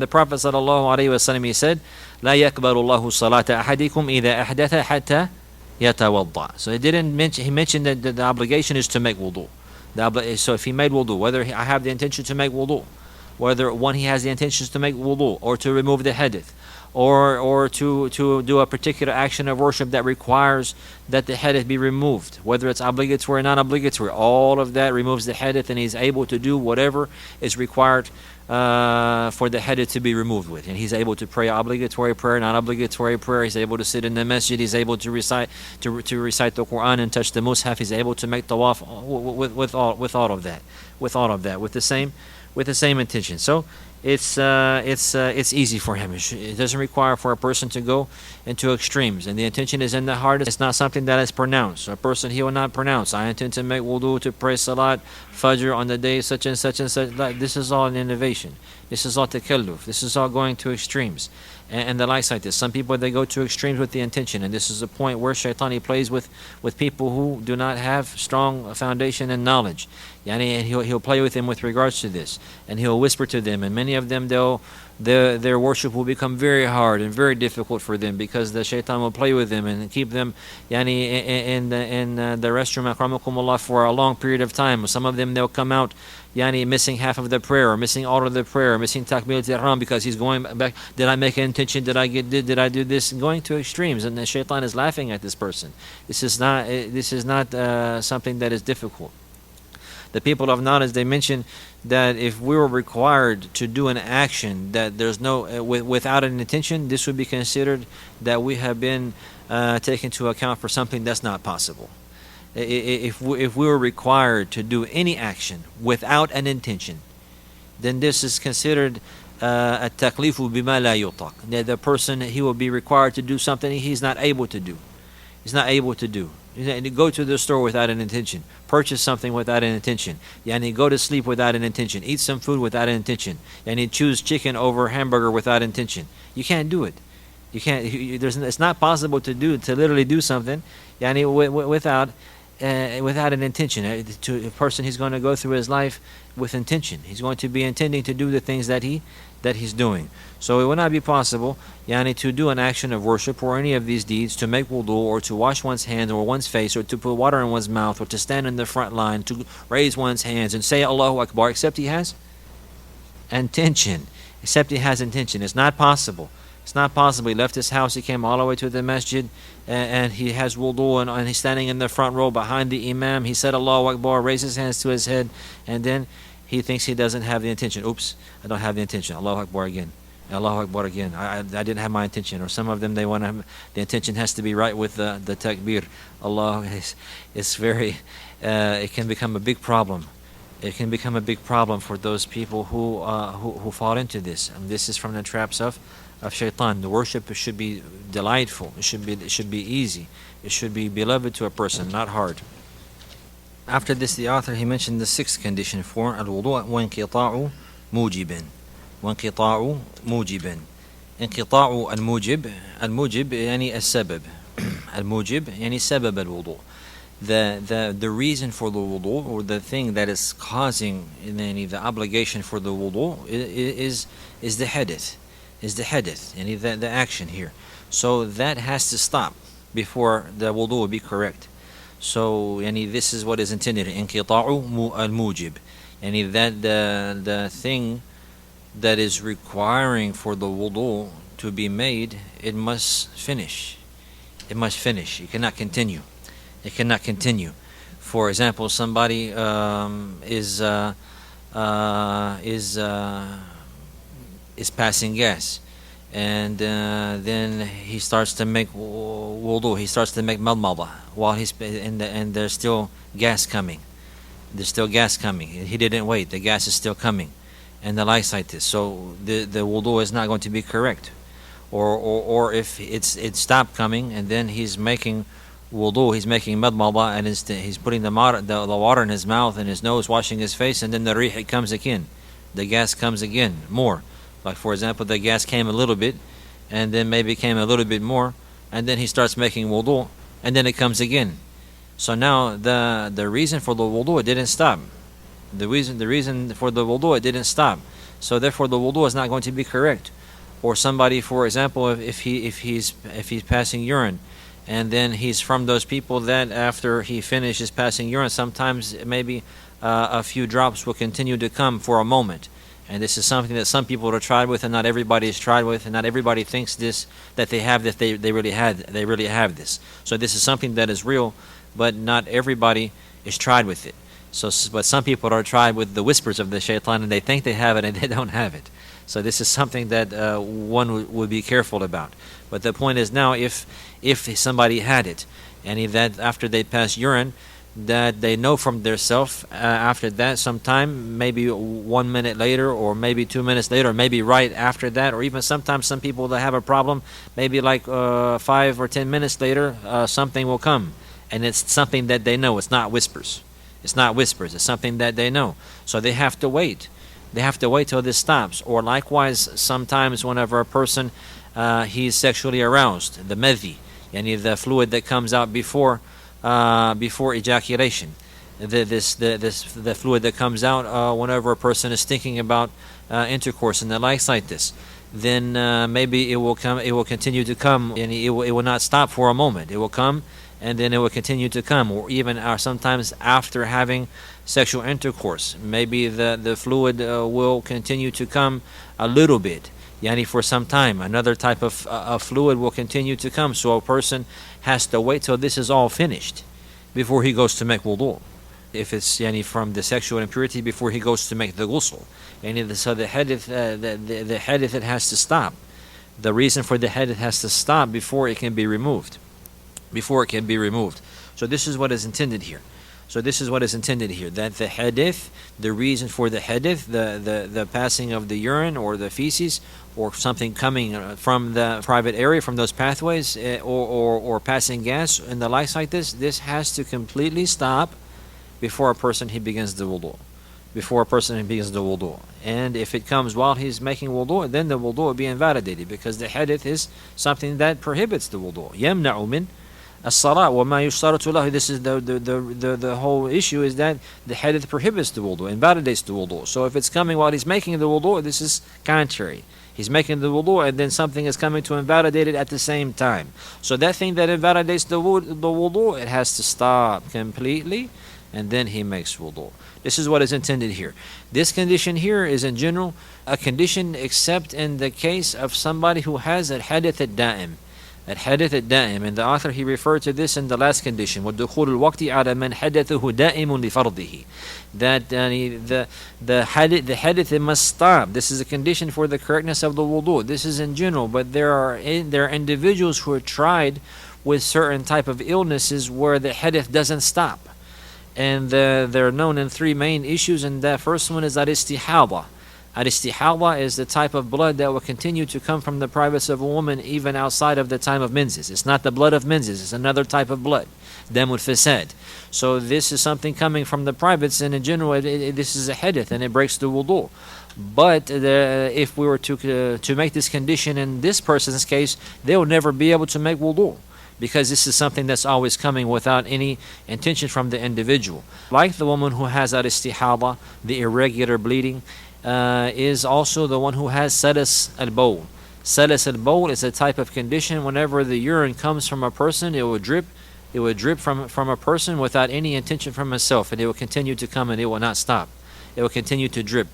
Prophet ﷺ, he said, لا يقبل الله صلاة أحدكم إذا أحدث حتى يتوضأ. So he mentioned that the obligation is to make wudu. So if he made wudu, whether I have the intention to make wudu, whether one he has the intentions to make wudu or to remove the hadith, or to do a particular action of worship that requires that the hadith be removed, whether it's obligatory or non-obligatory. All of that removes the hadith, and he's able to do whatever is required for the hadith to be removed with. And he's able to pray obligatory prayer, non-obligatory prayer. He's able to sit in the masjid. He's able to recite the Quran and touch the mushaf. He's able to make tawaf with all of that, with the same intention. So it's easy for him. It doesn't require for a person to go into extremes, and the intention is in the heart. It's not something that is pronounced. A person, he will not pronounce, I intend to make wudu to pray salat fajr on the day such and such and such. This is all an innovation. This is all takalluf. This is all going to extremes and the likes like this. Some people, they go to extremes with the intention, and this is a point where shaitan plays with people who do not have strong foundation and knowledge. And he'll play with them with regards to this, and he'll whisper to them, and many of them, their worship will become very hard and very difficult for them, because the shaitan will play with them and keep them in the restroom, akramakumullah, for a long period of time. Some of them, they'll come out missing half of the prayer, or missing all of the prayer, or missing takbirat al-ihram, because he's going back. Did I make an intention? Did I do this? And going to extremes, and the shaitan is laughing at this person. This is not something that is difficult. The people of knowledge, they mention that if we were required to do an action that there's no without an intention, this would be considered that we have been taken into account for something that's not possible. If we were required to do any action without an intention, then this is considered a taklifu bima la yutaq. The person, he will be required to do something he's not able to do. He's not able to do. Go to the store without an intention. Purchase something without an intention. Go to sleep without an intention. Eat some food without an intention. Choose chicken over hamburger without intention. You can't do it. You can't. It's not possible to literally do something without an intention. A person, he's going to go through his life with intention. He's going to be intending to do the things that he's doing. So it will not be possible to do an action of worship or any of these deeds, to make wudu, or to wash one's hands or one's face, or to put water in one's mouth, or to stand in the front line, to raise one's hands and say Allahu Akbar, except he has intention. It's not possible. It's not possible. He left his house, he came all the way to the masjid, and he has wudu, and he's standing in the front row behind the imam. He said Allahu Akbar, raised his hands to his head, and then he thinks he doesn't have the intention. Oops, I don't have the intention. Allahu Akbar again. Allahu Akbar again. I didn't have my intention. Or some of them, they want to have, the intention has to be right with the takbir. Allah, it's very, it can become a big problem. It can become a big problem for those people who fall into this. And this is from the traps of shaitan. The worship should be delightful. It should be easy. It should be beloved to a person, not hard. After this, the author, he mentioned the sixth condition for al-wudu' وانقطاع موجب. وانقطاع موجب. انقطاع الموجب يعني السبب. الموجب يعني سبب الوضوء. The reason for the wudu, or the thing that is causing the obligation for the wudu, is the hadith. The action here. So that has to stop before the wudu will be correct. So this is what is intended. انقطاع الموجب. That the thing that is requiring for the wudu to be made, it must finish. It cannot continue. It cannot continue. For example, somebody is passing gas, and then he starts to make wudu. He starts to make madmada while he's and there's still gas coming. He didn't wait. The gas is still coming, and the likes like this. So the wudu is not going to be correct. Or if it stopped coming, and then he's making wudu, he's making madmada, and he's putting the water in his mouth and his nose, washing his face, and then the rih, it comes again. The gas comes again, more. Like, for example, the gas came a little bit, and then maybe came a little bit more, and then he starts making wudu, and then it comes again. So now the reason for the wudu, it didn't stop. The reason for the wudu, it didn't stop. So therefore the wudu is not going to be correct. Or somebody, for example, if he's passing urine, and then he's from those people that after he finishes passing urine, sometimes maybe a few drops will continue to come for a moment, And this is something that some people are tried with, and not everybody is tried with, and not everybody thinks this that they have that they really have this. So this is something that is real, but not everybody is tried with it. So, but some people are tried with the whispers of the shaitan, and they think they have it, and they don't have it. So this is something that one would be careful about. But the point is now, if somebody had it, and if that after they pass urine, that they know from their self after that sometime, maybe 1 minute later, or maybe 2 minutes later, or maybe right after that, or even sometimes some people that have a problem, maybe like 5 or 10 minutes later, something will come, and it's something that they know. It's not whispers. It's not whispers. It's something that they know. So they have to wait. They have to wait till this stops. Or likewise, sometimes whenever a person he's sexually aroused, the medhi, yani the fluid that comes out before ejaculation, the fluid that comes out whenever a person is thinking about intercourse and the likes like this, then maybe it will come. It will continue to come, and it will not stop for a moment. It will come, and then it will continue to come, or even sometimes after having sexual intercourse, maybe the fluid will continue to come a little bit, yani for some time. Another type of fluid will continue to come, so a person has to wait till this is all finished before he goes to make wudu. If it's yani from the sexual impurity, before he goes to make the ghusl. So the hadith, the hadith, it has to stop. The reason for the hadith has to stop before it can be removed. So this is what is intended here. That the hadith, the reason for the hadith, the passing of the urine or the feces or something coming from the private area, from those pathways, or passing gas and the likes like this has to completely stop before a person begins the wudu. And if it comes while he's making wudu, then the wudu will be invalidated, because the hadith is something that prohibits the wudu. يَمْنَعُ مِنْ الصلاة وما يشترط له. This is the whole issue, is that the hadith prohibits the wudu, invalidates the wudu. So if it's coming while he's making the wudu, this is contrary. He's making the wudu, and then something is coming to invalidate it at the same time. So that thing that invalidates the wudu, it has to stop completely, and then he makes wudu. This is what is intended here. This condition here is in general a condition except in the case of somebody who has a hadith al-da'im. الحدث الدائم, and the author, he referred to this in the last condition, وَالدُّخُولُ الْوَقْتِ عَلَى مَنْ حَدَثُهُ دَائِمٌ لِفَرْضِهِ, that the hadith, it must stop. This is a condition for the correctness of the wudu. This is in general, but there are individuals who are tried with certain type of illnesses where the hadith doesn't stop, and they're known in three main issues, and the first one is al-istihada. Al-istihada is the type of blood that will continue to come from the privates of a woman even outside of the time of menses. It's not the blood of menses, it's another type of blood, damul fasad. So this is something coming from the privates, and in general this is a hadith, and it breaks the wudu. But if we were to make this condition in this person's case, they will never be able to make wudu, because this is something that's always coming without any intention from the individual. Like the woman who has al-istihada, the irregular bleeding, is also the one who has salas al-bawl. Salas al-bawl is a type of condition whenever the urine comes from a person, it will drip from a person without any intention from himself, and it will continue to come, and it will not stop. It will continue to drip.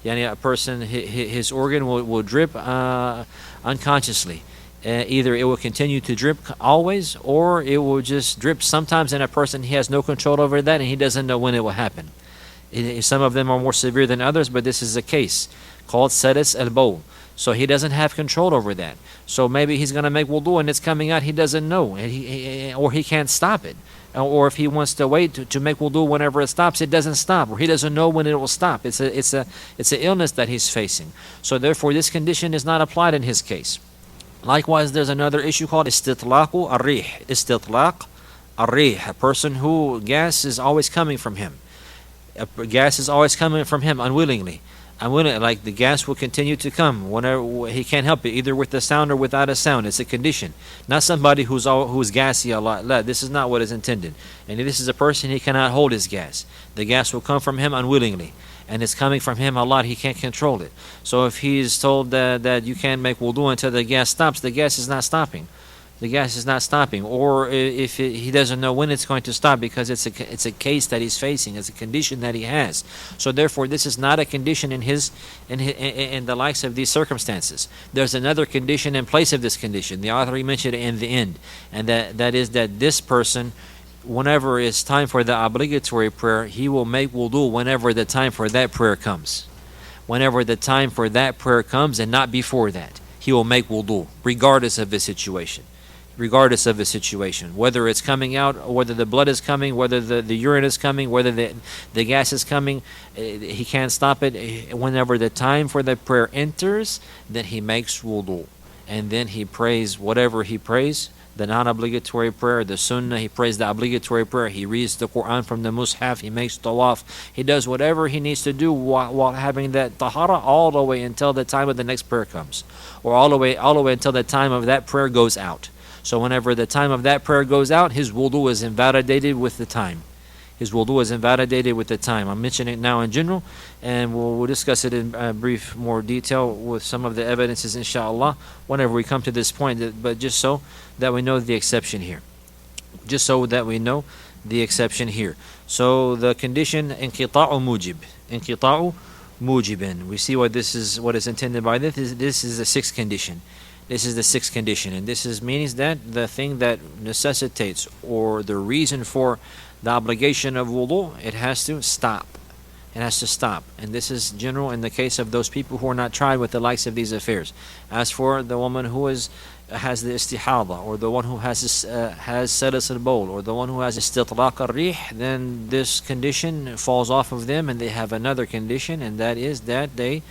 Yani a person, his organ will drip unconsciously. Either it will continue to drip always, or it will just drip sometimes, and a person, he has no control over that, and he doesn't know when it will happen. Some of them are more severe than others, but this is a case called salas al-bawl. So he doesn't have control over that. So maybe he's going to make wudu and it's coming out, he doesn't know, and or he can't stop it. Or if he wants to wait to make wudu whenever it stops, it doesn't stop, or he doesn't know when it will stop. It's an illness that he's facing. So therefore this condition is not applied in his case. Likewise, there's another issue called istitlaqu ar-rih. Istitlaq ar-rih, a person who gas is always coming from him. Gas is always coming from him unwillingly. Like the gas will continue to come whenever he can't help it, either with the sound or without a sound. It's a condition. Not somebody who's gassy a lot. This is not what is intended. And this is a person, he cannot hold his gas. The gas will come from him unwillingly, and it's coming from him a lot. He can't control it. So if he's told that you can't make wudu until the gas stops, the gas is not stopping. The gas is not stopping, or if he doesn't know when it's going to stop, because it's a case that he's facing, it's a condition that he has. So therefore, this is not a condition in the likes of these circumstances. There's another condition in place of this condition. The author mentioned it in the end, and that is that this person, whenever it's time for the obligatory prayer, he will make wudu whenever the time for that prayer comes. Whenever the time for that prayer comes, and not before that, he will make wudu, regardless of the situation. Regardless of the situation, whether it's coming out, whether the blood is coming, whether the urine is coming, whether the gas is coming, he can't stop it. Whenever the time for the prayer enters, then he makes wudu, and then he prays whatever he prays, the non-obligatory prayer, the sunnah, he prays the obligatory prayer, he reads the Quran from the mushaf, he makes tawaf, he does whatever he needs to do while having that tahara, all the way until the time of the next prayer comes, or all the way until the time of that prayer goes out. So whenever the time of that prayer goes out, his wudu is invalidated with the time. His wudu is invalidated with the time. I'm mentioning it now in general, and we'll discuss it in brief more detail with some of the evidences, inshallah, whenever we come to this point, but just so that we know the exception here. Just so that we know the exception here. So the condition, inqita'u mujib. Inqita'u mujibin. We see what is intended by this. This is the sixth condition. This is the sixth condition, and this means that the thing that necessitates, or the reason for the obligation of wudu, it has to stop. It has to stop. And this is general in the case of those people who are not tried with the likes of these affairs. As for the woman who has the istihada, or the one who has salas al-bawl, or the one who has istitlaq al-rih, then this condition falls off of them, and they have another condition, and that is that they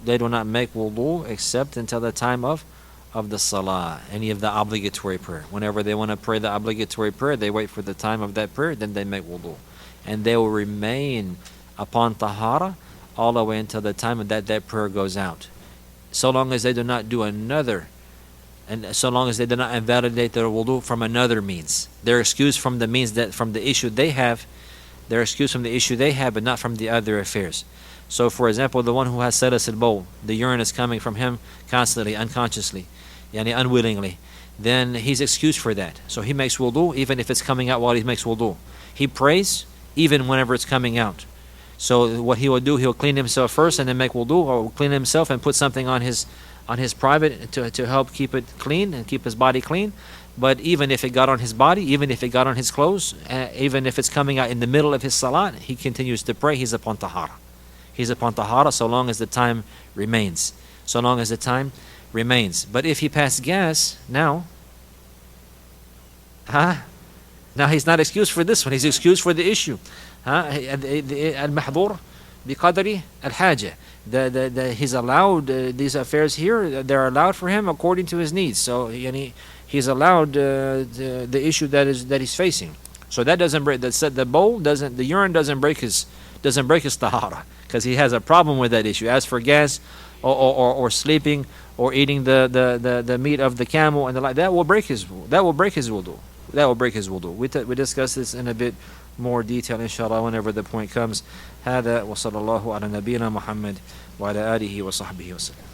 do not make wudu except until the time of the salah, any of the obligatory prayer. Whenever they want to pray the obligatory prayer, they wait for the time of that prayer, then they make wudu, and they will remain upon tahara all the way until the time that prayer goes out, so long as they do not do another, and so long as they do not invalidate their wudu from another means. They're excused from the means that from the issue they have. They're excused from the issue they have, but not from the other affairs. So, for example, the one who has salas al-bawl, the urine is coming from him constantly, unconsciously, yani unwillingly, then he's excused for that. So he makes wudu even if it's coming out while he makes wudu. He prays even whenever it's coming out. So what he will do, he'll clean himself first and then make wudu, or clean himself and put something on his private to help keep it clean and keep his body clean. But even if it got on his body, even if it got on his clothes, even if it's coming out in the middle of his salat, he continues to pray. He's upon tahara. He's upon tahara so long as the time remains. So long as the time remains. But if he passed gas, now he's not excused for this one. He's excused for the issue. Al-mahdhur biqadri al-haja. He's allowed these affairs here. They're allowed for him according to his needs. So he's allowed the issue that he's facing. So that doesn't break. The urine doesn't break his tahara, because he has a problem with that issue. As for gas, or sleeping, or eating the meat of the camel and the like, that will break his wudu. That will break his wudu. We discuss this in a bit more detail, inshallah, whenever the point comes. هذا وصلى الله على نبينا محمد وعلى آله وصحبه وسلم.